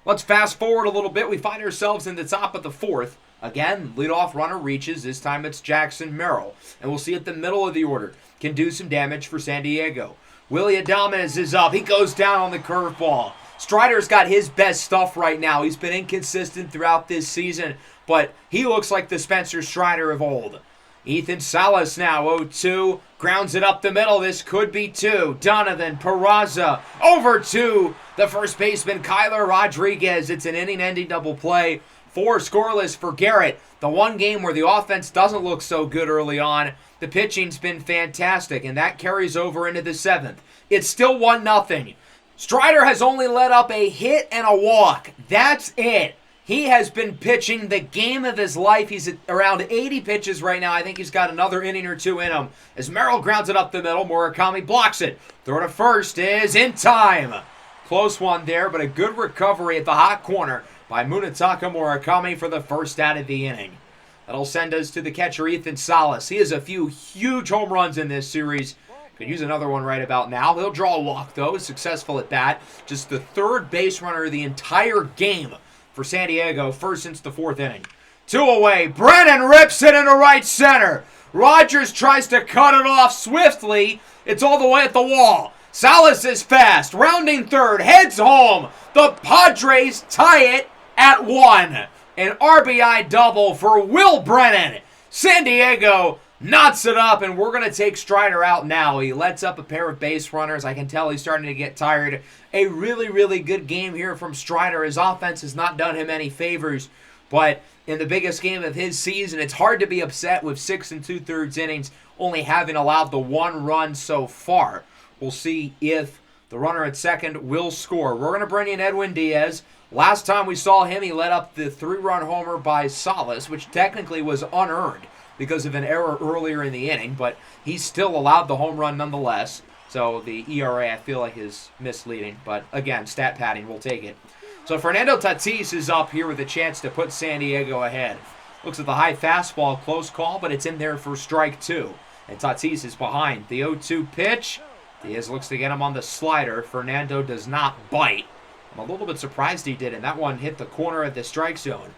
Let's fast forward a little bit. We find ourselves in the top of the 4th. Again, leadoff runner reaches. This time it's Jackson Merrill. And we'll see if the middle of the order can do some damage for San Diego. Willy Adames is up. He goes down on the curveball. Strider's got his best stuff right now. He's been inconsistent throughout this season, but he looks like the Spencer Strider of old. Ethan Salas now, 0-2, grounds it up the middle. This could be 2. Donovan Peraza over to the first baseman, Kyler Rodriguez. It's an inning-ending double play. 4 scoreless for Garrett. The one game where the offense doesn't look so good early on. The pitching's been fantastic, and that carries over into the 7th. It's still 1-0. Strider has only let up a hit and a walk. That's it. He has been pitching the game of his life. He's at around 80 pitches right now. I think he's got another inning or 2 in him. As Merrill grounds it up the middle, Murakami blocks it. Throw to first is in time. Close one there, but a good recovery at the hot corner by Munetaka Murakami for the first out of the inning. That'll send us to the catcher, Ethan Salas. He has a few huge home runs in this series. Could use another one right about now. He'll draw a walk, though. Successful at that. Just the 3rd base runner of the entire game for San Diego. First since the 4th inning. 2 away. Brennan rips it into right center. Rogers tries to cut it off swiftly. It's all the way at the wall. Salas is fast. Rounding third. Heads home. The Padres tie it at 1. An RBI double for Will Brennan. San Diego knots it up, and we're going to take Strider out now. He lets up a pair of base runners. I can tell he's starting to get tired. A really, really good game here from Strider. His offense has not done him any favors, but in the biggest game of his season, it's hard to be upset with 6 2/3 innings, only having allowed the 1 run so far. We'll see if the runner at second will score. We're going to bring in Edwin Diaz. Last time we saw him, he let up the 3-run homer by Salas, which technically was unearned because of an error earlier in the inning, but he still allowed the home run nonetheless. So the ERA, I feel like, is misleading. But again, stat padding, we'll take it. So Fernando Tatis is up here with a chance to put San Diego ahead. Looks at the high fastball, close call, but it's in there for strike 2. And Tatis is behind. The 0-2 pitch. Diaz looks to get him on the slider. Fernando does not bite. I'm a little bit surprised he didn't. That one hit the corner of the strike zone.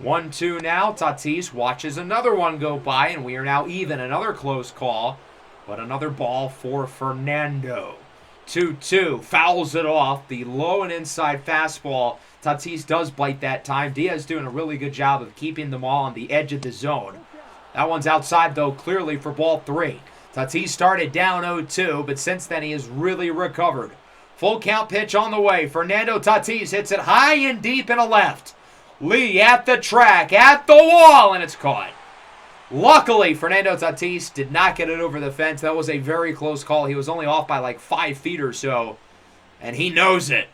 1-2 now. Tatis watches another one go by, and we are now even. Another close call, but another ball for Fernando. 2-2. Fouls it off. The low and inside fastball. Tatis does bite that time. Diaz doing a really good job of keeping them all on the edge of the zone. That one's outside, though, clearly for ball 3. Tatis started down 0-2, but since then he has really recovered. Full count pitch on the way. Fernando Tatis hits it high and deep and a left. Lee at the track, at the wall, and it's caught. Luckily, Fernando Tatis did not get it over the fence. That was a very close call. He was only off by like 5 feet or so, and he knows it.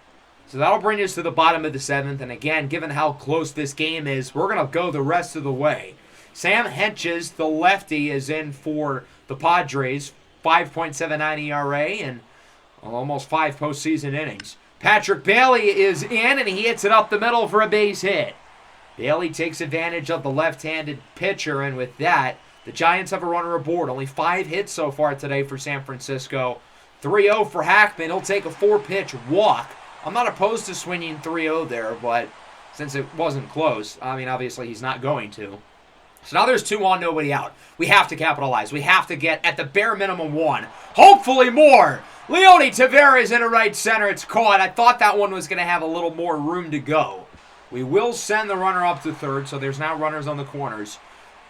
So that'll bring us to the bottom of the 7th, and again, given how close this game is, we're going to go the rest of the way. Sam Hentges, the lefty, is in for the Padres, 5.79 ERA and almost 5 postseason innings. Patrick Bailey is in, and he hits it up the middle for a base hit. Bailey takes advantage of the left-handed pitcher, and with that, the Giants have a runner aboard. Only 5 hits so far today for San Francisco. 3-0 for Hackman. He'll take a 4-pitch walk. I'm not opposed to swinging 3-0 there, but since it wasn't close, I mean, obviously he's not going to. So now there's 2 on, nobody out. We have to capitalize. We have to get, at the bare minimum, 1. Hopefully more. Leody Taveras in a right center. It's caught. I thought that one was going to have a little more room to go. We will send the runner up to third, so there's now runners on the corners.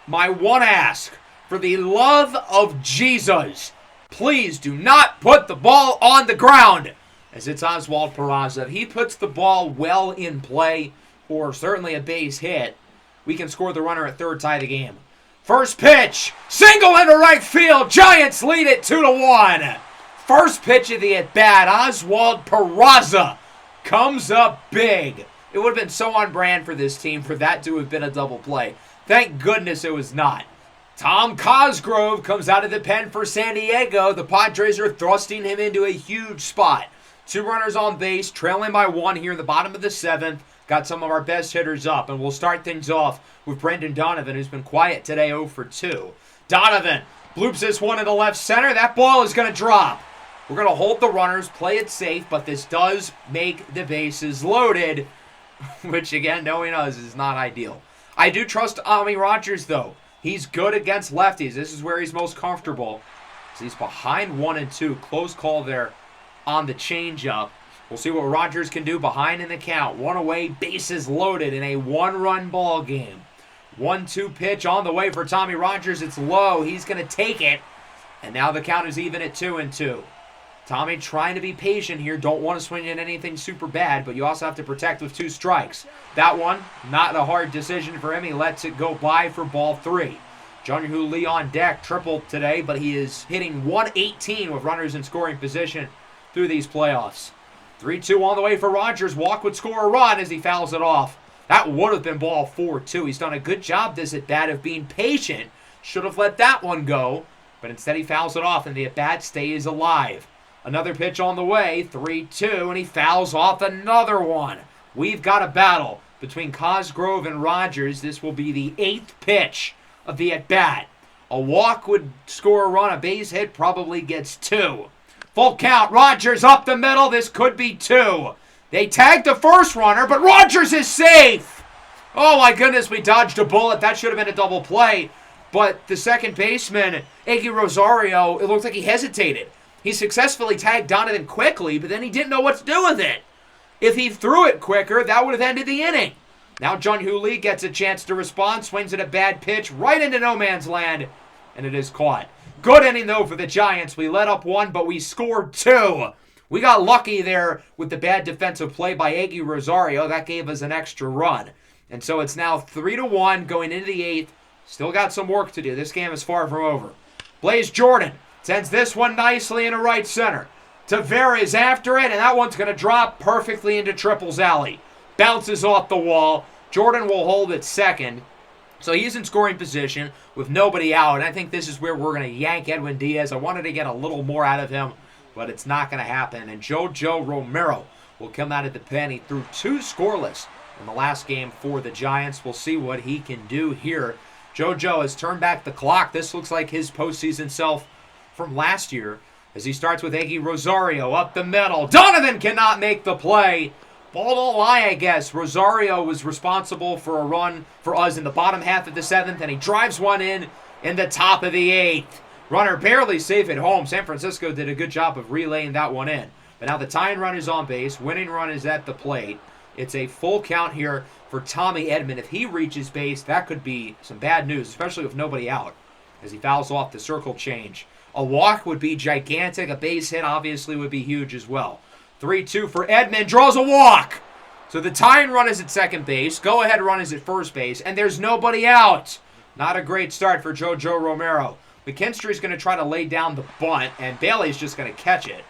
My one ask, for the love of Jesus, please do not put the ball on the ground. As it's Oswald Peraza. If he puts the ball well in play, or certainly a base hit, we can score the runner at third, tie the game. First pitch, single into right field. Giants lead it 2-1. First pitch of the at-bat, Oswald Peraza comes up big. It would have been so on brand for this team for that to have been a double play. Thank goodness it was not. Tom Cosgrove comes out of the pen for San Diego. The Padres are thrusting him into a huge spot. 2 runners on base, trailing by 1 here in the bottom of the 7th. Got some of our best hitters up, and we'll start things off with Brendan Donovan, who's been quiet today, 0 for 2. Donovan bloops this one into left center. That ball is going to drop. We're going to hold the runners, play it safe, but this does make the bases loaded, which, again, knowing us, is not ideal. I do trust Ami Rogers, though. He's good against lefties. This is where he's most comfortable. So he's behind 1 and 2. Close call there on the changeup. We'll see what Rogers can do behind in the count. 1 away, bases loaded in a 1-run ball game. 1-2 pitch on the way for Tommy Rogers. It's low. He's going to take it. And now the count is even at 2-2. Tommy trying to be patient here. Don't want to swing in anything super bad, but you also have to protect with 2 strikes. That one, not a hard decision for him. He lets it go by for ball 3. Jung-Hoo Lee on deck, tripled today, but he is hitting 118 with runners in scoring position through these playoffs. 3-2 on the way for Rogers. Walk would score a run as he fouls it off. That would have been ball 4, too. He's done a good job this at-bat of being patient. Should have let that one go, but instead he fouls it off, and the at-bat stays alive. Another pitch on the way, 3-2, and he fouls off another one. We've got a battle between Cosgrove and Rogers. This will be the 8th pitch of the at-bat. A walk would score a run. A base hit probably gets 2. Full count. Rogers up the middle. This could be 2. They tagged the first runner, but Rogers is safe. Oh, my goodness, we dodged a bullet. That should have been a double play. But the second baseman, Iggy Rosario, it looked like he hesitated. He successfully tagged Donovan quickly, but then he didn't know what to do with it. If he threw it quicker, that would have ended the inning. Now Jung-Hoo Lee gets a chance to respond, swings at a bad pitch right into no man's land, and it is caught. Good inning, though, for the Giants. We let up 1, but we scored 2. We got lucky there with the bad defensive play by Iggy Rosario. That gave us an extra run. And so it's now 3-1 going into the 8th. Still got some work to do. This game is far from over. Blaze Jordan sends this one nicely into right center. Taveras after it, and that one's going to drop perfectly into Triple's alley. Bounces off the wall. Jordan will hold at second. So he's in scoring position with nobody out, and I think this is where we're going to yank Edwin Diaz. I wanted to get a little more out of him, but it's not going to happen. And Jojo Romero will come out of the pen. He threw 2 scoreless in the last game for the Giants. We'll see what he can do here. Jojo has turned back the clock. This looks like his postseason self from last year as he starts with Iggy Rosario up the middle. Donovan cannot make the play. Ball don't lie, I guess. Rosario was responsible for a run for us in the bottom half of the 7th, and he drives one in the top of the 8th. Runner barely safe at home. San Francisco did a good job of relaying that one in. But now the tying run is on base. Winning run is at the plate. It's a full count here for Tommy Edman. If he reaches base, that could be some bad news, especially with nobody out, as he fouls off the circle change. A walk would be gigantic. A base hit obviously would be huge as well. 3-2 for Edman. Draws a walk. So the tying run is at second base. Go-ahead run is at first base. And there's nobody out. Not a great start for JoJo Romero. McKinstry's going to try to lay down the bunt, and Bailey's just going to catch it.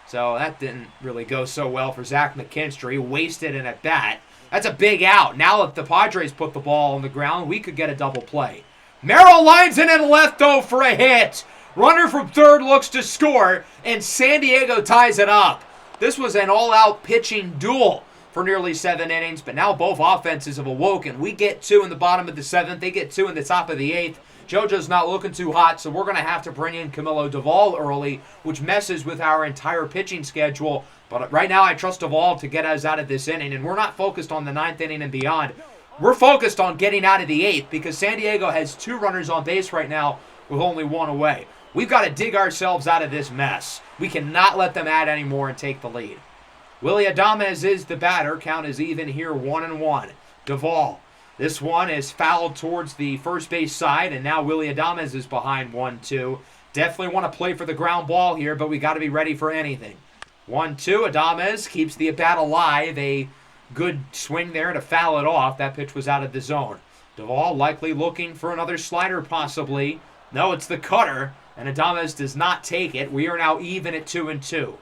So that didn't really go so well for Zach McKinstry. Wasted an at-bat. That's a big out. Now if the Padres put the ball on the ground, we could get a double play. Merrill lines in and left, though, for a hit. Runner from third looks to score, and San Diego ties it up. This was an all-out pitching duel for nearly 7 innings, but now both offenses have awoken. We get 2 in the bottom of the 7th. They get 2 in the top of the 8th. JoJo's not looking too hot, so we're going to have to bring in Camilo Doval early, which messes with our entire pitching schedule. But right now, I trust Doval to get us out of this inning, and we're not focused on the 9th inning and beyond. We're focused on getting out of the 8th because San Diego has 2 runners on base right now with only 1 away. We've got to dig ourselves out of this mess. We cannot let them add any more and take the lead. Willy Adames is the batter. Count is even here, 1-1. Doval. This one is fouled towards the first base side, and now Willy Adames is behind 1-2. Definitely want to play for the ground ball here, but we got to be ready for anything. 1-2. Adames keeps the at-bat alive. A good swing there to foul it off. That pitch was out of the zone. Doval likely looking for another slider possibly. No, it's the cutter, and Adames does not take it. We are now even at 2-2.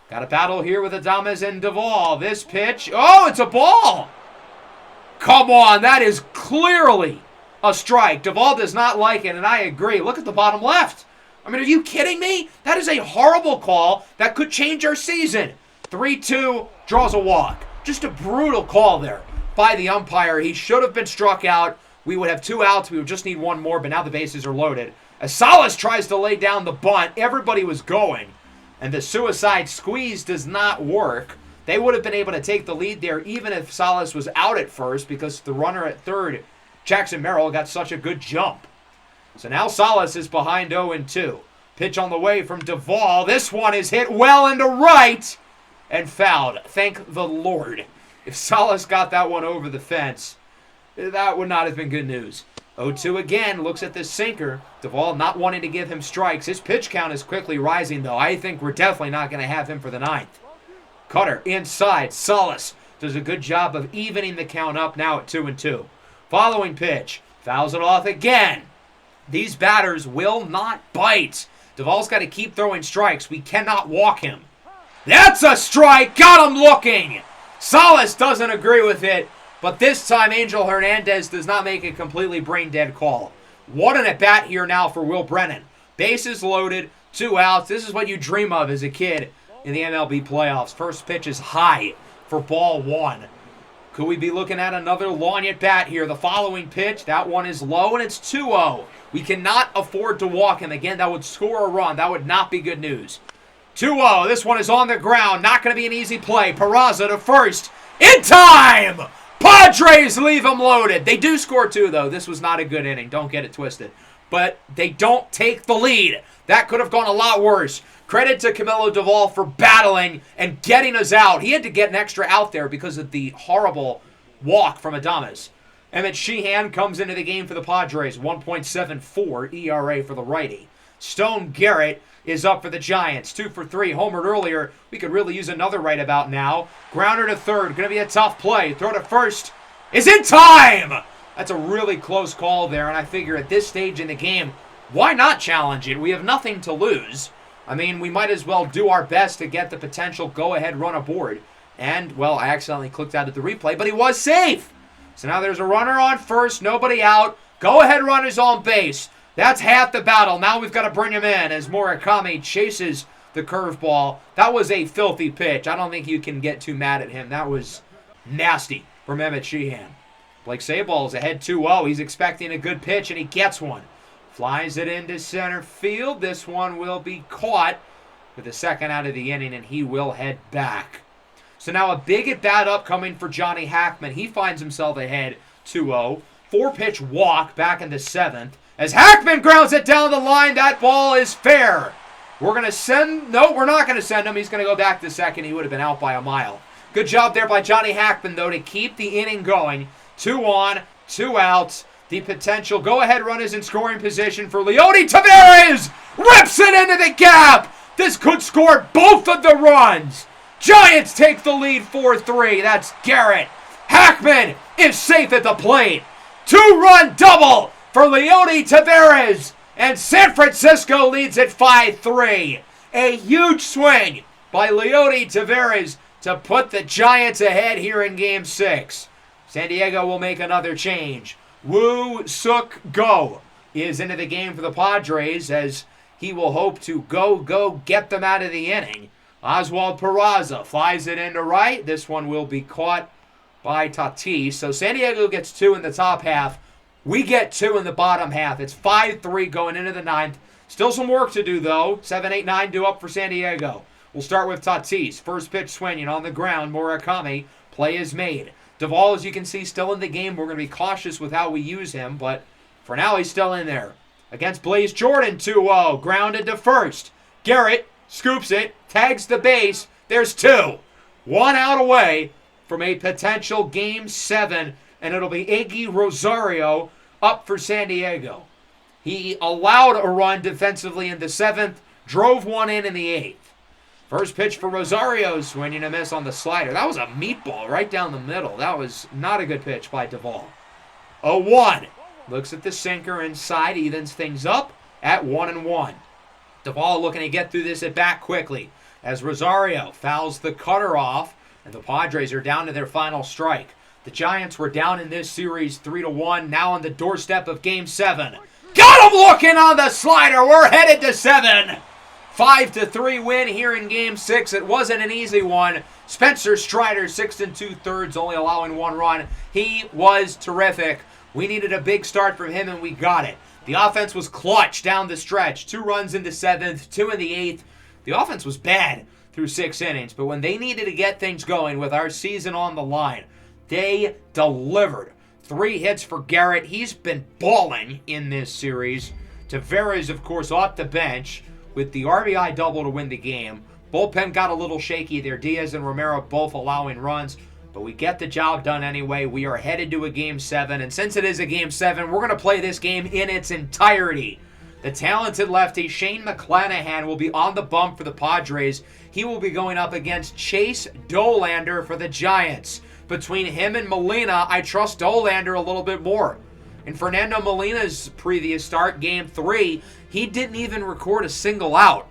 Got a battle here with Adames and Doval. This pitch, oh, it's a ball! Come on, that is clearly a strike. Doval does not like it, and I agree. Look at the bottom left. I mean, are you kidding me? That is a horrible call that could change our season. 3-2, draws a walk. Just a brutal call there by the umpire. He should have been struck out. We would have 2 outs. We would just need 1 more, but now the bases are loaded. As Salas tries to lay down the bunt, everybody was going, and the suicide squeeze does not work. They would have been able to take the lead there even if Salas was out at first because the runner at third, Jackson Merrill, got such a good jump. So now Salas is behind 0-2. Pitch on the way from Doval. This one is hit well into right and fouled. Thank the Lord. If Salas got that one over the fence, that would not have been good news. 0-2 again, looks at this sinker. Doval not wanting to give him strikes. His pitch count is quickly rising, though. I think we're definitely not going to have him for the 9th. Cutter inside. Salas does a good job of evening the count up now at 2-2. Following pitch. Fouls it off again. These batters will not bite. Doval's got to keep throwing strikes. We cannot walk him. That's a strike. Got him looking. Salas doesn't agree with it. But this time, Angel Hernandez does not make a completely brain-dead call. What an at-bat here now for Will Brennan. Bases loaded, 2 outs. This is what you dream of as a kid in the MLB playoffs. First pitch is high for ball 1. Could we be looking at another long at-bat here? The following pitch, that one is low, and it's 2-0. We cannot afford to walk him. Again, that would score a run. That would not be good news. 2-0. This one is on the ground. Not going to be an easy play. Peraza to first. In time! Padres leave them loaded. They do score 2, though. This was not a good inning. Don't get it twisted. But they don't take the lead. That could have gone a lot worse. Credit to Camilo Doval for battling and getting us out. He had to get an extra out there because of the horrible walk from Adames. Emmett Sheehan comes into the game for the Padres. 1.74 ERA for the righty. Stone Garrett is up for the Giants. 2 for 3, homered earlier. We could really use another right about now. Grounder to third. Going to be a tough play. Throw to first is in time! That's a really close call there, and I figure at this stage in the game, why not challenge it? We have nothing to lose. I mean, we might as well do our best to get the potential go-ahead run aboard. And, well, I accidentally clicked out of the replay, but he was safe! So now there's a runner on first, nobody out. Go-ahead runners on base. That's half the battle. Now we've got to bring him in as Murakami chases the curveball. That was a filthy pitch. I don't think you can get too mad at him. That was nasty from Emmett Sheehan. Blake Sabol is ahead 2-0. He's expecting a good pitch, and he gets one. Flies it into center field. This one will be caught with the second out of the inning, and he will head back. So now a big at-bat upcoming for Johnny Hackman. He finds himself ahead 2-0. 4-pitch walk back in the 7th. As Hackman grounds it down the line, that ball is fair. We're going to send... No, we're not going to send him. He's going to go back to second. He would have been out by a mile. Good job there by Johnny Hackman, though, to keep the inning going. 2 on, 2 outs. The potential go-ahead run is in scoring position for Leody Taveras. Rips it into the gap. This could score both of the runs. Giants take the lead 4-3. That's Garrett. Hackman is safe at the plate. 2-run double for Leody Taveras. And San Francisco leads at 5-3. A huge swing by Leody Taveras to put the Giants ahead here in Game 6. San Diego will make another change. Woo Suk Go is into the game for the Padres as he will hope to go get them out of the inning. Oswald Peraza flies it into right. This one will be caught by Tatis. So San Diego gets 2 in the top half. We get 2 in the bottom half. It's 5-3 going into the 9th. Still some work to do, though. 7, 8, 9 due up for San Diego. We'll start with Tatis. First pitch swinging on the ground. Murakami. Play is made. Duvall, as you can see, still in the game. We're going to be cautious with how we use him, but for now, he's still in there. Against Blaze Jordan, 2-0. Grounded to first. Garrett scoops it. Tags the base. There's 2. 1 out away from a potential Game 7, and it'll be Iggy Rosario up for San Diego. He allowed a run defensively in the 7th, drove one in the 8th. First pitch for Rosario, swinging a miss on the slider. That was a meatball right down the middle. That was not a good pitch by Duvall. 0-1. Looks at the sinker inside, evens things up at 1-1. Duvall looking to get through this at bat quickly as Rosario fouls the cutter off, and the Padres are down to their final strike. The Giants were down in this series 3-1, now on the doorstep of Game 7. Got him looking on the slider. We're headed to 7. 5-3 win here in Game 6. It wasn't an easy one. Spencer Strider, 6 2/3, only allowing 1 run. He was terrific. We needed a big start from him, and we got it. The offense was clutch down the stretch. 2 runs in the 7th, 2 in the 8th. The offense was bad through 6 innings, but when they needed to get things going with our season on the line, they delivered. 3 hits for Garrett. He's been balling in this series. Taveras, of course, off the bench with the RBI double to win the game. Bullpen got a little shaky there. Diaz and Romero both allowing runs, but we get the job done anyway. We are headed to a Game 7, and since it is a Game 7, we're going to play this game in its entirety. The talented lefty Shane McClanahan will be on the bump for the Padres. He will be going up against Chase Dollander for the Giants. Between him and Molina, I trust Dollander a little bit more. In Fernando Molina's previous start, Game 3, he didn't even record a single out.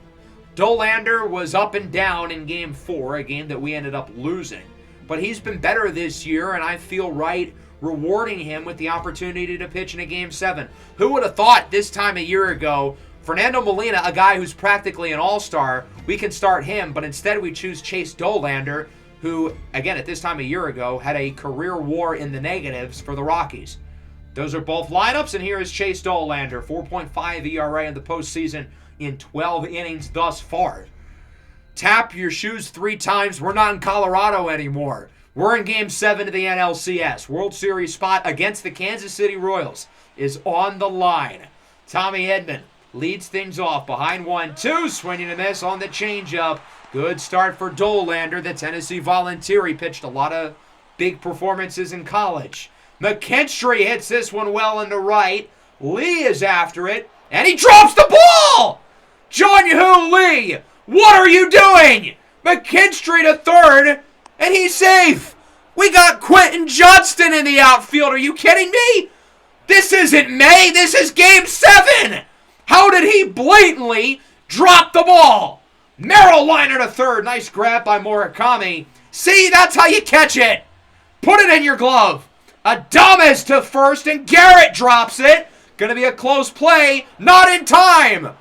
Dollander was up and down in Game 4, a game that we ended up losing. But he's been better this year, and I feel right rewarding him with the opportunity to pitch in a Game 7. Who would have thought this time a year ago, Fernando Molina, a guy who's practically an all-star, we can start him, but instead we choose Chase Dollander, who, again, at this time a year ago, had a career WAR in the negatives for the Rockies. Those are both lineups, and here is Chase Dollander, 4.5 ERA in the postseason in 12 innings thus far. Tap your shoes 3 times. We're not in Colorado anymore. We're in Game 7 of the NLCS. World Series spot against the Kansas City Royals is on the line. Tommy Edman leads things off behind 1-2. Swinging a miss on the changeup. Good start for Dollander, the Tennessee Volunteer. He pitched a lot of big performances in college. McKinstry hits this one well into right. Lee is after it, and he drops the ball! Jung-Hoo Lee, what are you doing? McKinstry to third, and he's safe. We got Quentin Johnston in the outfield. Are you kidding me? This isn't May. This is Game 7. How did he blatantly drop the ball? Merrill liner to third. Nice grab by Murakami. See, that's how you catch it. Put it in your glove. Adames to first, and Garrett drops it. Gonna be a close play. Not in time.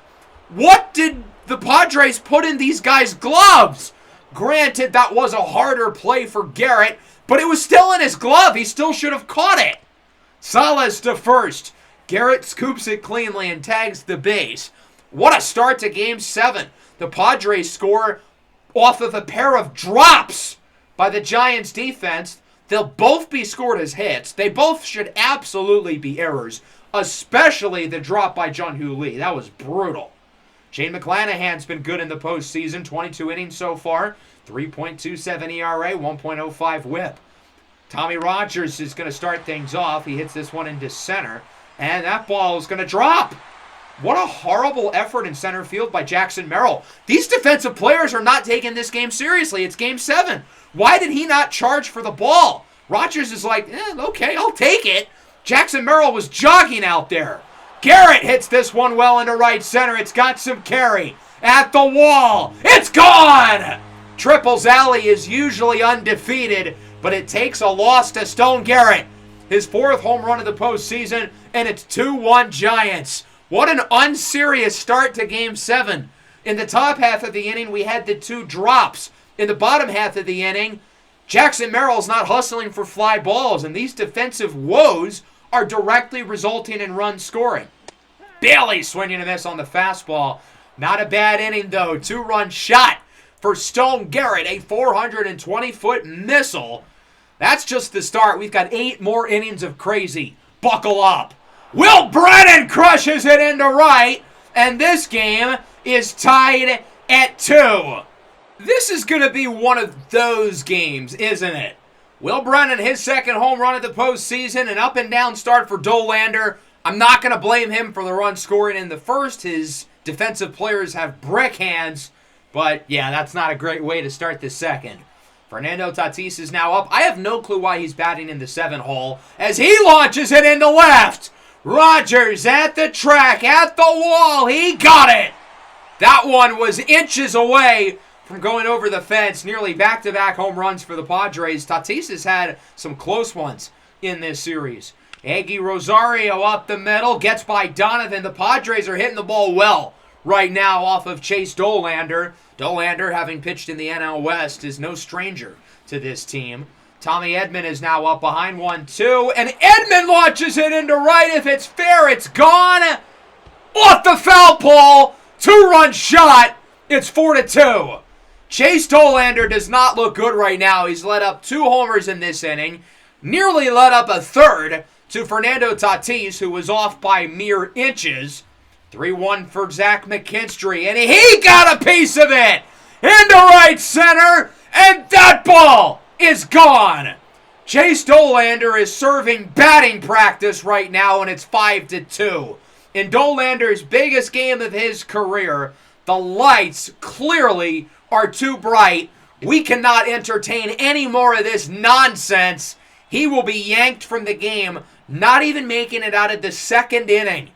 What did the Padres put in these guys' gloves? Granted, that was a harder play for Garrett, but it was still in his glove. He still should have caught it. Salas to first. Garrett scoops it cleanly and tags the base. What a start to Game 7. The Padres score off of a pair of drops by the Giants' defense. They'll both be scored as hits. They both should absolutely be errors. especially the drop by Jung-Hoo Lee. That was brutal. Shane McClanahan's been good in the postseason, 22 innings so far, 3.27 ERA, 1.05 whip. Tommy Rogers is going to start things off. He hits this one into center, and that ball is going to drop. What a horrible effort in center field by Jackson Merrill. These defensive players are not taking this game seriously. It's Game 7. Why did he not charge for the ball? Rogers is like, okay, I'll take it. Jackson Merrill was jogging out there. Garrett hits this one well into right center. It's got some carry. At the wall. It's gone! Triples Alley is usually undefeated, but it takes a loss to Stone Garrett. His 4th home run of the postseason, and it's 2-1 Giants. What an unserious start to Game 7. In the top half of the inning, we had the 2 drops. In the bottom half of the inning, Jackson Merrill's not hustling for fly balls, and these defensive woes are directly resulting in run scoring. Bailey swinging a miss on the fastball. Not a bad inning, though. 2-run shot for Stone Garrett, a 420-foot missile. That's just the start. We've got 8 more innings of crazy. Buckle up. Will Brennan crushes it into right, and this game is tied at 2. This is going to be one of those games, isn't it? Will Brennan, his 2nd home run of the postseason, an up-and-down start for Dollander. I'm not going to blame him for the run scoring in the first. His defensive players have brick hands, but yeah, that's not a great way to start the second. Fernando Tatis is now up. I have no clue why he's batting in the 7 hole as he launches it into left. Rogers at the track, at the wall. He got it. That one was inches away from going over the fence. Nearly back-to-back home runs for the Padres. Tatis has had some close ones in this series. Aggie Rosario up the middle, gets by Donovan. The Padres are hitting the ball well right now off of Chase Dollander. Dollander, having pitched in the NL West, is no stranger to this team. Tommy Edman is now up behind 1-2, and Edman launches it into right. If it's fair, it's gone. Off the foul pole. 2-run shot. It's 4-2. Chase Dollander does not look good right now. He's let up 2 homers in this inning. Nearly let up a third to Fernando Tatis, who was off by mere inches. 3-1 for Zach McKinstry, and he got a piece of it into right center, and that ball is gone. Chase Dollander is serving batting practice right now, and it's 5-2. In Dollander's biggest game of his career, the lights clearly are too bright. We cannot entertain any more of this nonsense. He will be yanked from the game, not even making it out of the 2nd inning.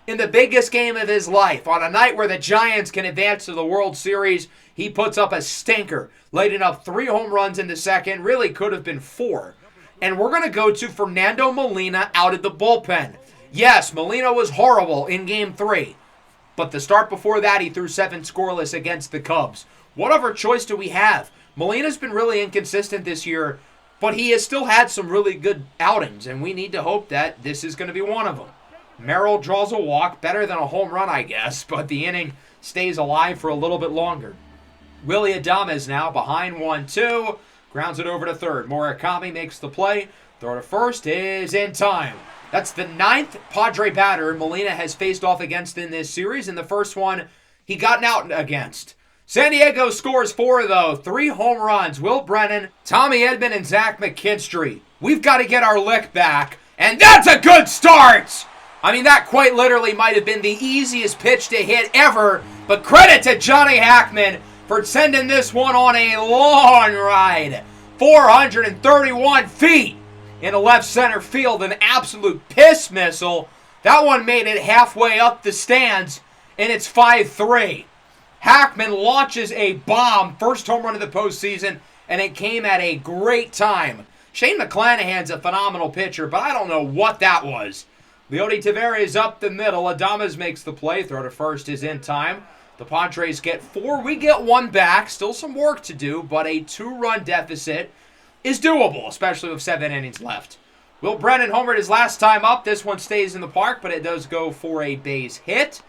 In the biggest game of his life, on a night where the Giants can advance to the World Series, he puts up a stinker, lighting up 3 home runs in the 2nd, really could have been 4. And we're going to go to Fernando Molina out of the bullpen. Yes, Molina was horrible in Game 3, but the start before that, he threw 7 scoreless against the Cubs. What other choice do we have? Molina's been really inconsistent this year, but he has still had some really good outings, and we need to hope that this is going to be one of them. Merrill draws a walk, better than a home run, I guess, but the inning stays alive for a little bit longer. Willy Adames now behind 1-2, grounds it over to third. Murakami makes the play. Throw to first is in time. That's the 9th Padre batter Molina has faced off against in this series. In the first one, he got out against. San Diego scores 4, though. 3 home runs. Will Brennan, Tommy Edman, and Zach McKinstry. We've got to get our lick back, and that's a good start! I mean, that quite literally might have been the easiest pitch to hit ever, but credit to Johnny Hackman for sending this one on a long ride. 431 feet into left center field, an absolute piss missile. That one made it halfway up the stands, and it's 5-3. Hackman launches a bomb, first home run of the postseason, and it came at a great time. Shane McClanahan's a phenomenal pitcher, but I don't know what that was. Leody Taveras up the middle. Adames makes the play. Throw to first is in time. The Padres get 4. We get 1 back. Still some work to do, but a 2-run deficit is doable, especially with 7 innings left. Will Brennan homered his last time up. This one stays in the park, but it does go for a base hit.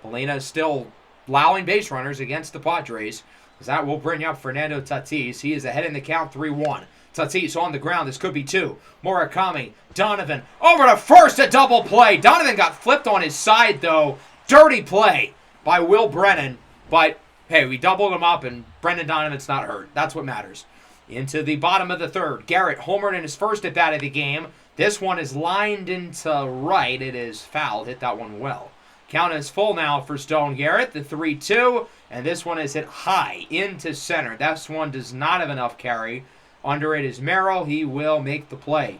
Molina is still allowing base runners against the Padres, as that will bring up Fernando Tatis. He is ahead in the count 3-1. Tatis on the ground. This could be two. Murakami, Donovan, over to first, a double play. Donovan got flipped on his side, though. Dirty play by Will Brennan. But, hey, we doubled him up, and Brendan Donovan's not hurt. That's what matters. Into the bottom of the third. Garrett homered in his first at-bat of the game. This one is lined into right. It is fouled. Hit that one well. Count is full now for Stone Garrett. The 3-2. And this one is hit high into center. This one does not have enough carry. Under it is Merrill. He will make the play.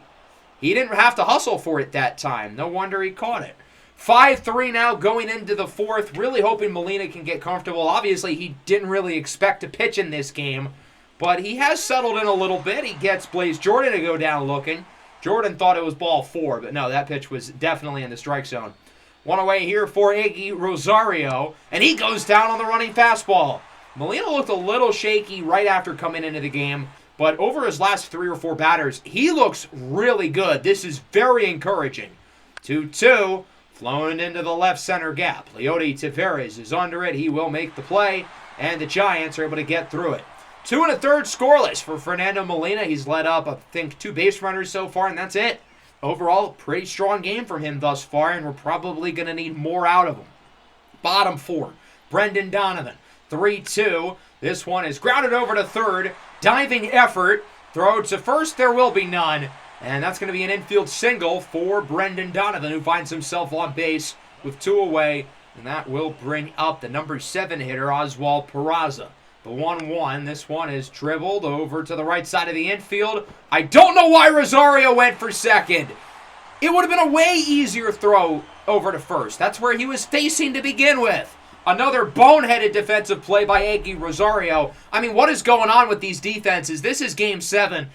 He didn't have to hustle for it that time. No wonder he caught it. 5-3 now going into the fourth. Really hoping Molina can get comfortable. Obviously, he didn't really expect to pitch in this game. But he has settled in a little bit. He gets Blaze Jordan to go down looking. Jordan thought it was ball 4. But no, that pitch was definitely in the strike zone. One away here for Iggy Rosario. And he goes down on the running fastball. Molina looked a little shaky right after coming into the game. But over his last 3 or 4 batters, he looks really good. This is very encouraging. 2-2, flowing into the left center gap. Leody Taveras is under it. He will make the play, and the Giants are able to get through it. 2 1/3 scoreless for Fernando Molina. He's led up, I think, 2 base runners so far, and that's it. Overall, pretty strong game from him thus far, and we're probably going to need more out of him. Bottom 4, Brendan Donovan. 3-2. This one is grounded over to third. Diving effort. Throw to first. There will be none. And that's going to be an infield single for Brendan Donovan, who finds himself on base with 2 away. And that will bring up the number 7 hitter, Oswald Peraza. The 1-1. This one is dribbled over to the right side of the infield. I don't know why Rosario went for second. It would have been a way easier throw over to first. That's where he was facing to begin with. Another boneheaded defensive play by Iggy Rosario. I mean, what is going on with these defenses? This is Game 7.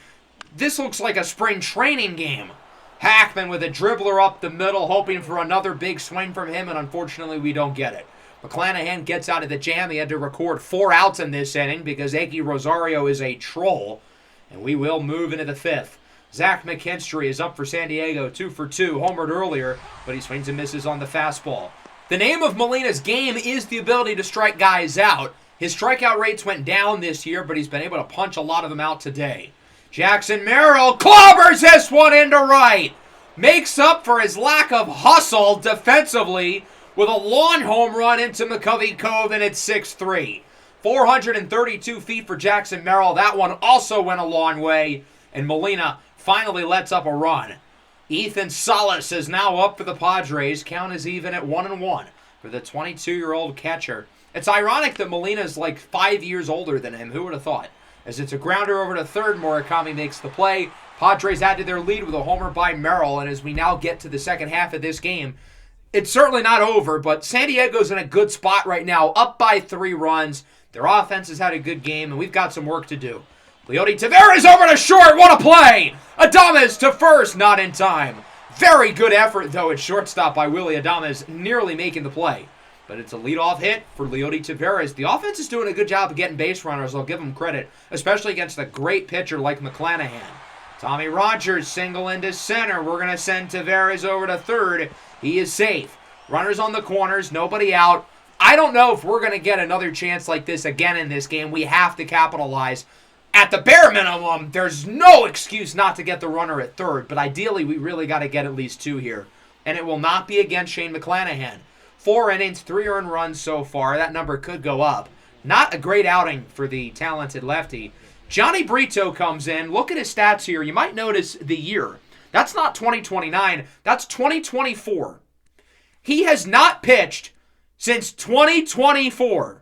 This looks like a spring training game. Hackman with a dribbler up the middle, hoping for another big swing from him, and unfortunately we don't get it. McClanahan gets out of the jam. He had to record 4 outs in this inning because Iggy Rosario is a troll. And we will move into the 5th. Zach McKinstry is up for San Diego, 2 for 2, homered earlier, but he swings and misses on the fastball. The name of Molina's game is the ability to strike guys out. His strikeout rates went down this year, but he's been able to punch a lot of them out today. Jackson Merrill clobbers this one into right. Makes up for his lack of hustle defensively with a lawn home run into McCovey Cove, and it's 6-3. 432 feet for Jackson Merrill. That one also went a long way, and Molina finally lets up a run. Ethan Salas is now up for the Padres. Count is even at 1-1 for the 22-year-old catcher. It's ironic that Molina's like 5 years older than him. Who would have thought? As it's a grounder over to third, Murakami makes the play. Padres add to their lead with a homer by Merrill, and as we now get to the second half of this game, it's certainly not over, but San Diego's in a good spot right now, up by 3 runs. Their offense has had a good game, and we've got some work to do. Leody Taveras over to short. What a play! Adames to first, not in time. Very good effort, though, at shortstop by Willie Adames, nearly making the play. But it's a leadoff hit for Leody Taveras. The offense is doing a good job of getting base runners. I'll give them credit, especially against a great pitcher like McClanahan. Tommy Rogers single into center. We're going to send Taveras over to third. He is safe. Runners on the corners, nobody out. I don't know if we're going to get another chance like this again in this game. We have to capitalize. At the bare minimum, there's no excuse not to get the runner at third, but ideally we really got to get at least 2 here. And it will not be against Shane McClanahan. 4 innings, 3 earned runs so far. That number could go up. Not a great outing for the talented lefty. Johnny Brito comes in. Look at his stats here. You might notice the year. That's not 2029. That's 2024. He has not pitched since 2024.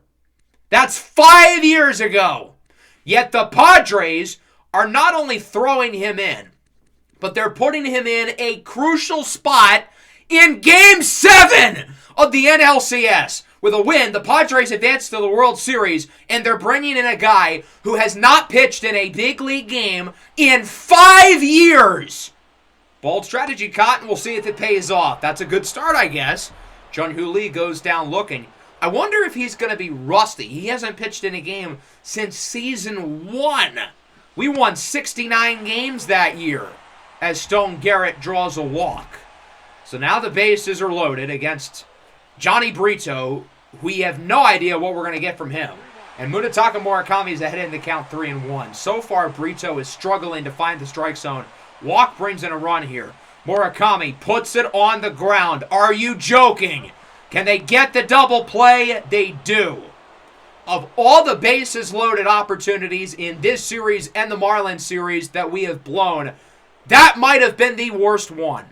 That's 5 years ago. Yet the Padres are not only throwing him in, but they're putting him in a crucial spot in Game 7 of the NLCS. With a win, the Padres advance to the World Series, and they're bringing in a guy who has not pitched in a big league game in 5 years. Bold strategy, Cotton. We'll see if it pays off. That's a good start, I guess. Jung-Hoo Lee goes down looking. I wonder if he's going to be rusty. He hasn't pitched in a game since season 1. We won 69 games that year as Stone Garrett draws a walk. So now the bases are loaded against Johnny Brito. We have no idea what we're going to get from him. And Munetaka Murakami is ahead in the count 3-1. So far, Brito is struggling to find the strike zone. Walk brings in a run here. Murakami puts it on the ground. Are you joking? Can they get the double play? They do. Of all the bases loaded opportunities in this series and the Marlins series that we have blown, that might have been the worst one.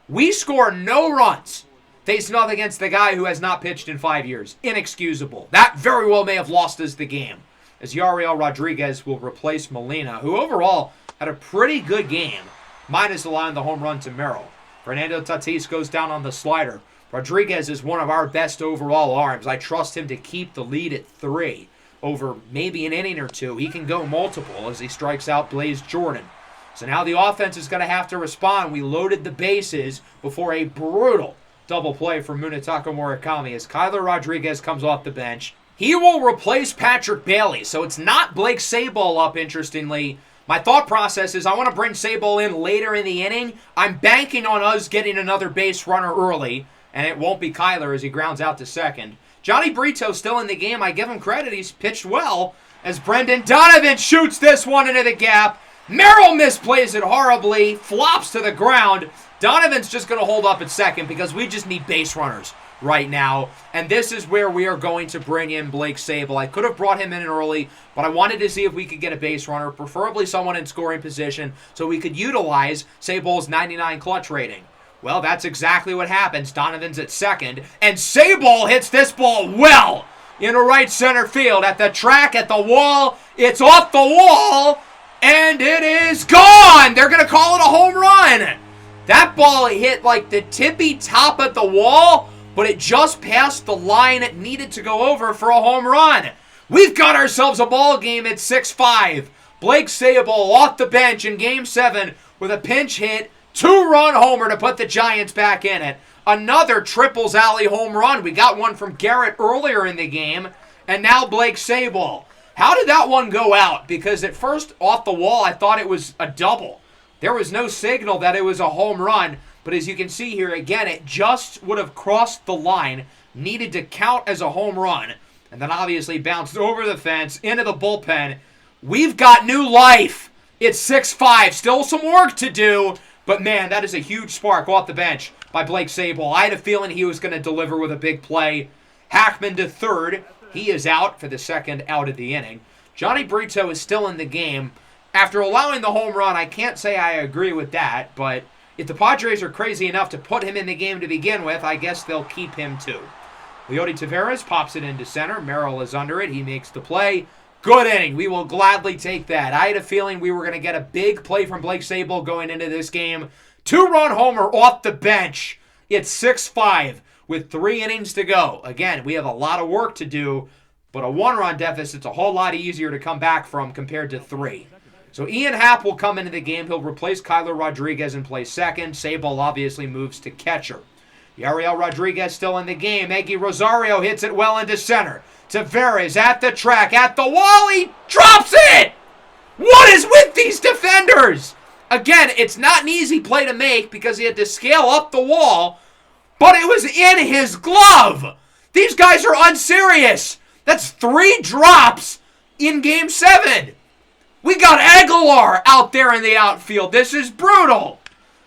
We score no runs. Face nothing against the guy who has not pitched in 5 years. Inexcusable. That very well may have lost us the game, as Yariel Rodriguez will replace Molina, who overall had a pretty good game, minus allowing the home run to Merrill. Fernando Tatis goes down on the slider. Rodriguez is one of our best overall arms. I trust him to keep the lead at 3 over maybe an inning or two. He can go multiple as he strikes out Blaze Jordan. So now the offense is going to have to respond. We loaded the bases before a brutal double play from Munetaka Murakami as Kyler Rodriguez comes off the bench. He will replace Patrick Bailey, so it's not Blake Sabol up, interestingly. My thought process is I want to bring Sabol in later in the inning. I'm banking on us getting another base runner early, and it won't be Kyler as he grounds out to second. Johnny Brito still in the game. I give him credit. He's pitched well as Brendan Donovan shoots this one into the gap. Merrill misplays it horribly, flops to the ground. Donovan's just going to hold up at second because we just need base runners right now. And this is where we are going to bring in Blake Sabol. I could have brought him in early, but I wanted to see if we could get a base runner, preferably someone in scoring position, so we could utilize Sabol's 99 clutch rating. Well, that's exactly what happens. Donovan's at second, and Sabol hits this ball well into right center field. At the track, at the wall, it's off the wall, and it is gone! They're going to call it a home run! That ball hit like the tippy top of the wall, but it just passed the line it needed to go over for a home run. We've got ourselves a ball game at 6-5. Blake Sabol off the bench in Game 7 with a pinch hit, 2-run homer to put the Giants back in it. Another triples alley home run. We got one from Garrett earlier in the game, and now Blake Sabol. How did that one go out? Because at first, off the wall, I thought it was a double. There was no signal that it was a home run, but as you can see here, again, it just would have crossed the line, needed to count as a home run, and then obviously bounced over the fence, into the bullpen. We've got new life. It's 6-5. Still some work to do, but man, that is a huge spark off the bench by Blake Sabol. I had a feeling he was going to deliver with a big play. Hackman to third. He is out for the second out of the inning. Johnny Brito is still in the game. After allowing the home run, I can't say I agree with that, but if the Padres are crazy enough to put him in the game to begin with, I guess they'll keep him too. Leody Taveras pops it into center. Merrill is under it. He makes the play. Good inning. We will gladly take that. I had a feeling we were going to get a big play from Blake Sabol going into this game. 2-run homer off the bench. It's 6-5 with 3 innings to go. Again, we have a lot of work to do, but a 1-run deficit's a whole lot easier to come back from compared to 3. So Ian Happ will come into the game. He'll replace Kyler Rodriguez and play second. Sabol obviously moves to catcher. Yariel Rodriguez still in the game. Eggy Rosario hits it well into center. Taveras at the track, at the wall. He drops it! What is with these defenders? Again, it's not an easy play to make because he had to scale up the wall, but it was in his glove. These guys are unserious. That's 3 drops in Game 7. We got Aguilar out there in the outfield. This is brutal.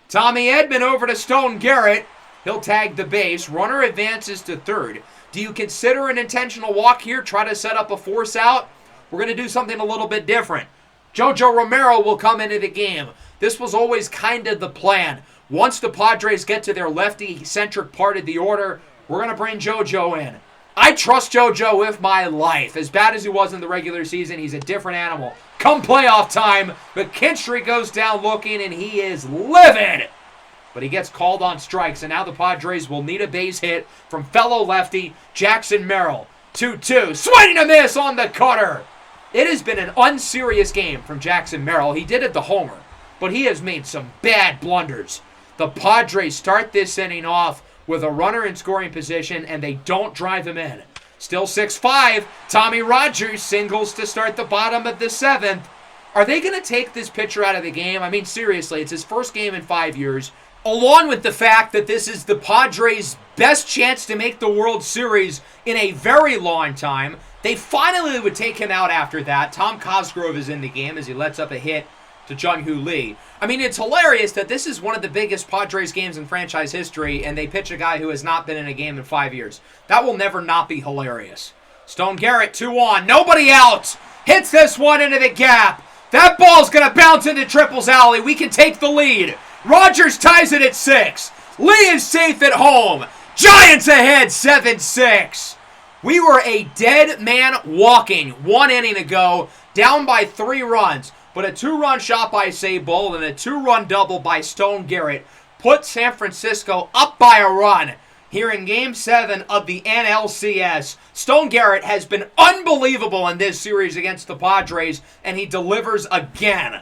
Tommy Edman over to Stone Garrett. He'll tag the base. Runner advances to third. Do you consider an intentional walk here? Try to set up a force out? We're going to do something a little bit different. Jojo Romero will come into the game. This was always kind of the plan. Once the Padres get to their lefty-centric part of the order, we're going to bring Jojo in. I trust JoJo with my life. As bad as he was in the regular season, he's a different animal. Come playoff time, McKinstry goes down looking, and he is livid. But he gets called on strikes, and now the Padres will need a base hit from fellow lefty Jackson Merrill. 2-2, swing and a miss on the cutter. It has been an unserious game from Jackson Merrill. He did it the homer, but he has made some bad blunders. The Padres start this inning off with a runner in scoring position, and they don't drive him in. Still 6-5. Tommy Rogers singles to start the bottom of the 7th. Are they going to take this pitcher out of the game? I mean, seriously, it's his first game in 5 years. along with the fact that this is the Padres' best chance to make the World Series in a very long time. They finally would take him out after that. Tom Cosgrove is in the game as he lets up a hit to Jung-Hoo Lee. I mean, it's hilarious that this is one of the biggest Padres games in franchise history, and they pitch a guy who has not been in a game in 5 years. That will never not be hilarious. Stone Garrett, 2 on, nobody out. Hits this one into the gap. That ball's going to bounce into Triple's alley. We can take the lead. Rogers ties it at 6. Lee is safe at home. Giants ahead 7-6. We were a dead man walking 1 inning ago, down by 3 runs. But a 2-run shot by Sable and a 2-run double by Stone Garrett put San Francisco up by a run here in Game 7 of the NLCS. Stone Garrett has been unbelievable in this series against the Padres, and he delivers again.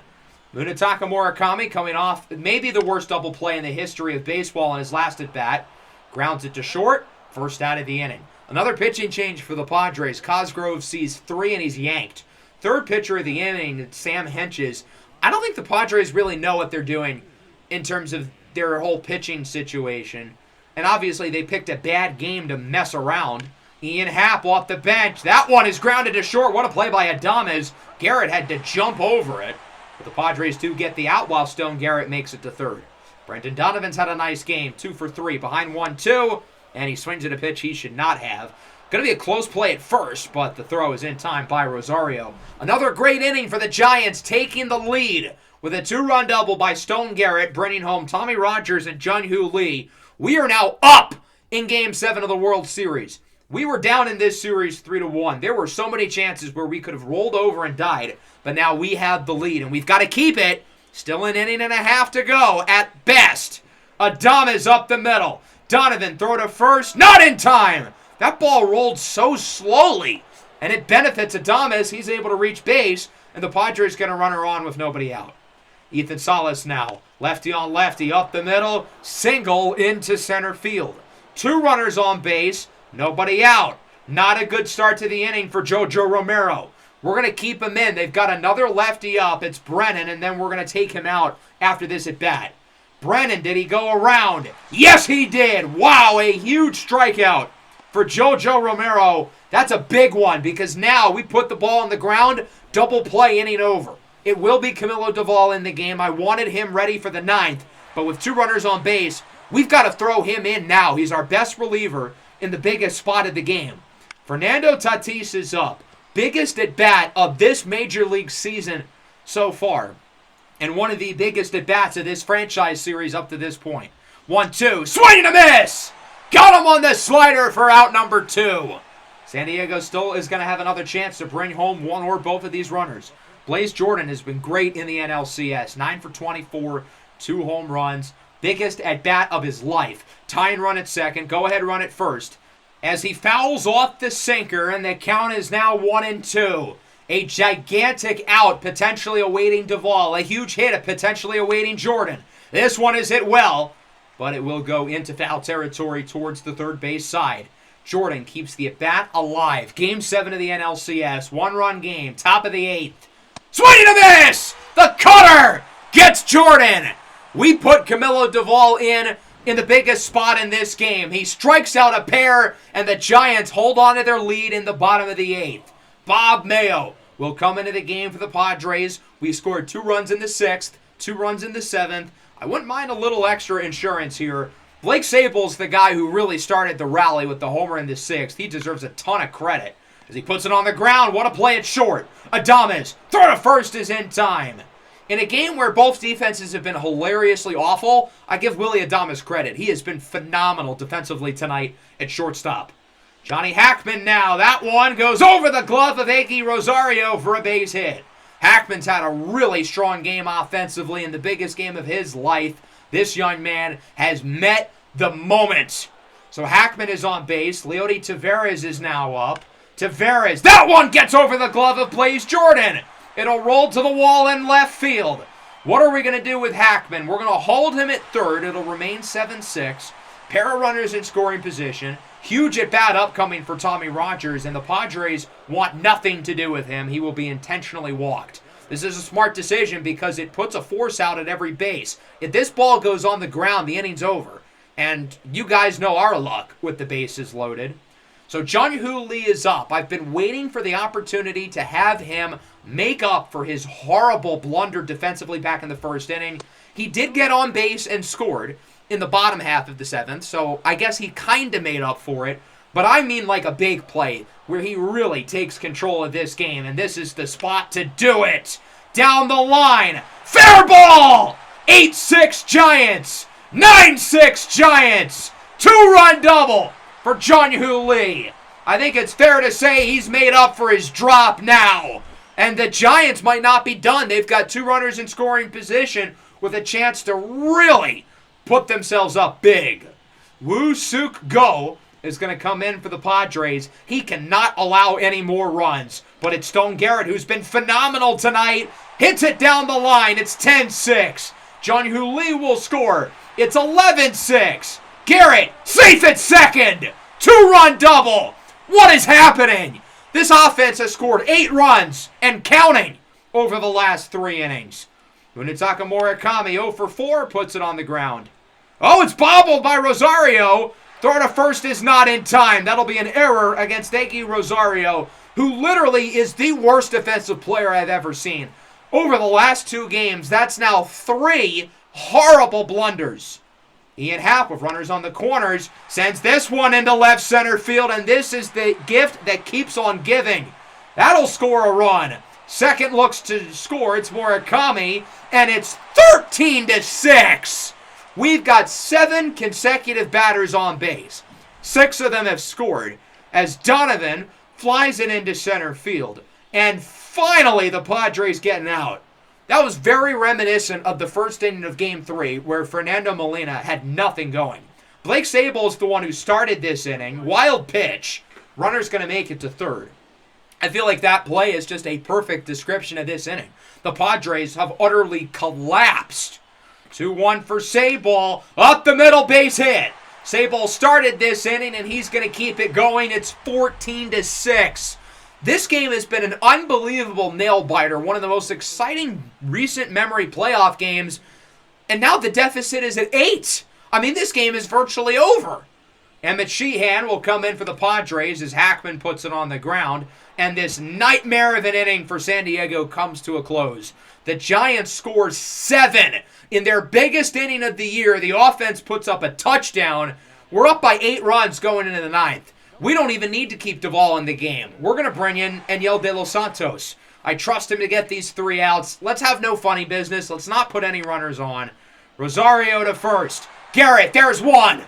Munetaka Murakami coming off maybe the worst double play in the history of baseball in his last at-bat. Grounds it to short, first out of the inning. Another pitching change for the Padres. Cosgrove sees 3 and he's yanked. Third pitcher of the inning, Sam Henches. I don't think the Padres really know what they're doing in terms of their whole pitching situation. And obviously they picked a bad game to mess around. Ian Happ off the bench. That one is grounded to short. What a play by Adames. Garrett had to jump over it. But the Padres do get the out while Stone Garrett makes it to third. Brendan Donovan's had a nice game. 2 for 3. Behind 1-2. And he swings at a pitch he should not have. Going to be a close play at first, but the throw is in time by Rosario. Another great inning for the Giants, taking the lead with a 2-run double by Stone Garrett, bringing home Tommy Rogers and Jung-Hoo Lee. We are now up in Game 7 of the World Series. We were down in this series 3-1. There were so many chances where we could have rolled over and died, but now we have the lead, and we've got to keep it. Still an inning and a half to go at best. Adames up the middle. Donovan throw to first, not in time. That ball rolled so slowly, and it benefits Adames. He's able to reach base, and the Padres going to run her on with nobody out. Ethan Salas now, lefty on lefty, up the middle, single into center field. 2 runners on base, nobody out. Not a good start to the inning for JoJo Romero. We're going to keep him in. They've got another lefty up. It's Brennan, and then we're going to take him out after this at bat. Brennan, did he go around? Yes, he did. Wow, a huge strikeout for JoJo Romero. That's a big one because now we put the ball on the ground, double play, inning over. It will be Camilo Doval in the game. I wanted him ready for the 9th, but with 2 runners on base, we've got to throw him in now. He's our best reliever in the biggest spot of the game. Fernando Tatis is up. Biggest at-bat of this Major League season so far, and one of the biggest at-bats of this franchise series up to this point. 1-2, swing and a miss! Got him on the slider for out number 2. San Diego still is going to have another chance to bring home one or both of these runners. Blaze Jordan has been great in the NLCS. 9 for 24, 2 home runs. Biggest at-bat of his life. Tying run at second. Go ahead run at first. As he fouls off the sinker, and the count is now 1-2. A gigantic out potentially awaiting Doval. A huge hit potentially awaiting Jordan. This one is hit well, but it will go into foul territory towards the third base side. Jordan keeps the at-bat alive. Game 7 of the NLCS. 1-run game. Top of the 8th. Swing and a miss! The cutter gets Jordan. We put Camilo Doval in the biggest spot in this game. He strikes out a pair, and the Giants hold on to their lead in the bottom of the 8th. Bob Mayo will come into the game for the Padres. We scored 2 runs in the 6th, 2 runs in the 7th. I wouldn't mind a little extra insurance here. Blake Sable's the guy who really started the rally with the homer in the 6th. He deserves a ton of credit as he puts it on the ground. What a play at short. Adames, throw to first is in time. In a game where both defenses have been hilariously awful, I give Willie Adames credit. He has been phenomenal defensively tonight at shortstop. Johnny Hackman now. That one goes over the glove of Iggy Rosario for a base hit. Hackman's had a really strong game offensively in the biggest game of his life. This young man has met the moment. So Hackman is on base. Leody Taveras is now up. Taveras, that one gets over the glove of Blaze Jordan. It'll roll to the wall in left field. What are we going to do with Hackman? We're going to hold him at third. It'll remain 7-6. Pair of runners in scoring position. Huge at-bat upcoming for Tommy Rogers, and the Padres want nothing to do with him. He will be intentionally walked. This is a smart decision because it puts a force out at every base. If this ball goes on the ground, the inning's over. And you guys know our luck with the bases loaded. So Jung-Hoo Lee is up. I've been waiting for the opportunity to have him make up for his horrible blunder defensively back in the first inning. He did get on base and scored in the bottom half of the seventh, so I guess he kind of made up for it. But I mean like a big play where he really takes control of this game, and this is the spot to do it. Down the line. Fair ball! 8-6 Giants. 9-6 Giants. 2-run double for Jung-Hoo Lee. I think it's fair to say he's made up for his drop now. And the Giants might not be done. They've got 2 runners in scoring position with a chance to really put themselves up big. Woo-Suk Go is going to come in for the Padres. He cannot allow any more runs. But it's Stone Garrett, who's been phenomenal tonight. Hits it down the line. It's 10-6. Jung-Hoo Lee will score. It's 11-6. Garrett, safe at second. 2-run double. What is happening? This offense has scored 8 runs and counting over the last 3 innings. Munetaka Murakami 0 for 4 puts it on the ground. Oh, it's bobbled by Rosario. Throw to first is not in time. That'll be an error against Eki Rosario, who literally is the worst defensive player I've ever seen. Over the last 2 games, that's now 3 horrible blunders. Ian Happ with runners on the corners sends this one into left center field, and this is the gift that keeps on giving. That'll score a run. Second looks to score. It's Murakami, and it's 13-6. We've got 7 consecutive batters on base. 6 of them have scored as Donovan flies it into center field. And finally, the Padres getting out. That was very reminiscent of the first inning of Game 3, where Fernando Molina had nothing going. Blake Sabol is the one who started this inning. Wild pitch. Runner's going to make it to third. I feel like that play is just a perfect description of this inning. The Padres have utterly collapsed. 2-1 for Sabol. Up the middle, base hit. Sabol started this inning, and he's going to keep it going. It's 14-6. This game has been an unbelievable nail-biter, one of the most exciting recent memory playoff games, and now the deficit is at 8. I mean, this game is virtually over. Emmett Sheehan will come in for the Padres as Hackman puts it on the ground, and this nightmare of an inning for San Diego comes to a close. The Giants score 7 in their biggest inning of the year. The offense puts up a touchdown. We're up by 8 runs going into the 9th. We don't even need to keep Duvall in the game. We're going to bring in Aniel De Los Santos. I trust him to get these 3 outs. Let's have no funny business. Let's not put any runners on. Rosario to first. Garrett, there's 1.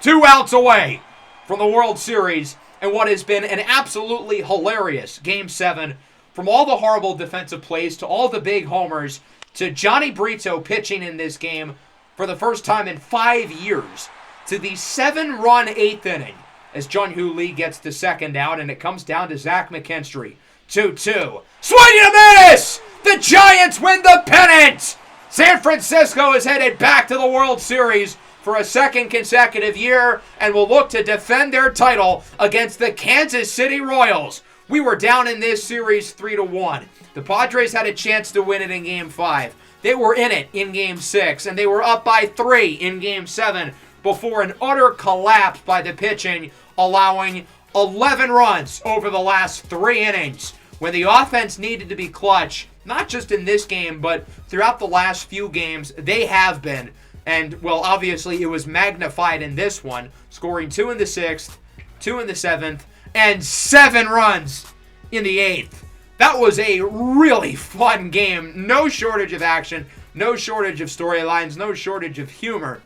2 outs away from the World Series and what has been an absolutely hilarious Game 7. From all the horrible defensive plays to all the big homers to Johnny Brito pitching in this game for the first time in 5 years to the 7-run 8th inning. As Jung-Hoo Lee gets the second out, and it comes down to Zach McKinstry. 2-2. Swing and a miss! The Giants win the pennant! San Francisco is headed back to the World Series for a second consecutive year and will look to defend their title against the Kansas City Royals. We were down in this series 3-1. The Padres had a chance to win it in Game 5. They were in it in Game 6, and they were up by 3 in Game 7 before an utter collapse by the pitching, allowing 11 runs over the last 3 innings. When the offense needed to be clutch, not just in this game, but throughout the last few games, they have been. And, well, obviously it was magnified in this one, scoring 2 in the 6th, 2 in the 7th, and 7 runs in the 8th. That was a really fun game. No shortage of action, no shortage of storylines, no shortage of humor.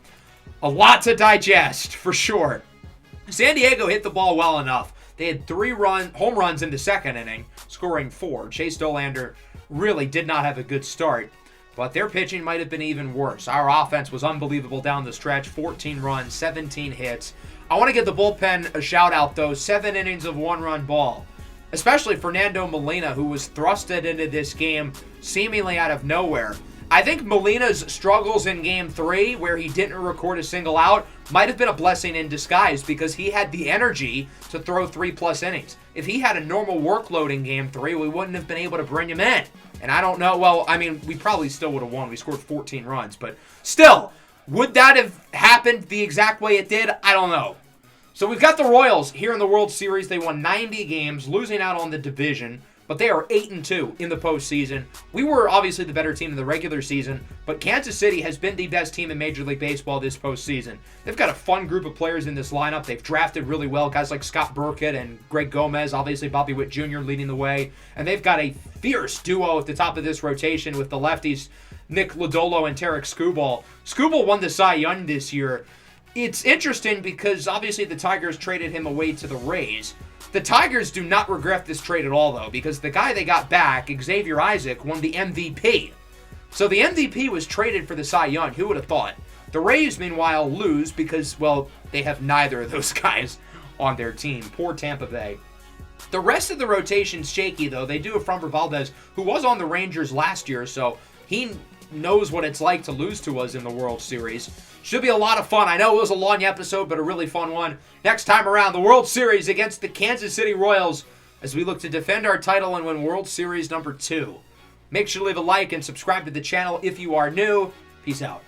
A lot to digest, for sure. San Diego hit the ball well enough. They had 3 home runs in the second inning, scoring 4. Chase Dolander really did not have a good start, but their pitching might have been even worse. Our offense was unbelievable down the stretch. 14 runs, 17 hits. I want to give the bullpen a shout-out, though. 7 innings of 1-run ball. Especially Fernando Molina, who was thrusted into this game seemingly out of nowhere. I think Molina's struggles in Game 3, where he didn't record a single out, might have been a blessing in disguise because he had the energy to throw 3+ innings. If he had a normal workload in Game 3, we wouldn't have been able to bring him in. And I don't know, well, I mean, we probably still would have won. We scored 14 runs, but still, would that have happened the exact way it did? I don't know. So we've got the Royals here in the World Series. They won 90 games, losing out on the division, but they are 8-2 in the postseason. We were obviously the better team in the regular season, but Kansas City has been the best team in Major League Baseball this postseason. They've got a fun group of players in this lineup. They've drafted really well, guys like Scott Burkett and Greg Gomez, obviously Bobby Witt Jr. leading the way, and they've got a fierce duo at the top of this rotation with the lefties, Nick Lodolo and Tarek Skubal. Skubal won the Cy Young this year. It's interesting because obviously the Tigers traded him away to the Rays. The Tigers do not regret this trade at all, though, because the guy they got back, Xavier Isaac, won the MVP. So the MVP was traded for the Cy Young. Who would have thought? The Rays, meanwhile, lose because, well, they have neither of those guys on their team. Poor Tampa Bay. The rest of the rotation's shaky, though. They do have Framber Valdez, who was on the Rangers last year, so he knows what it's like to lose to us in the World Series. Should be a lot of fun. I know it was a long episode, but a really fun one. Next time around, the World Series against the Kansas City Royals as we look to defend our title and win World Series number 2. Make sure to leave a like and subscribe to the channel if you are new. Peace out.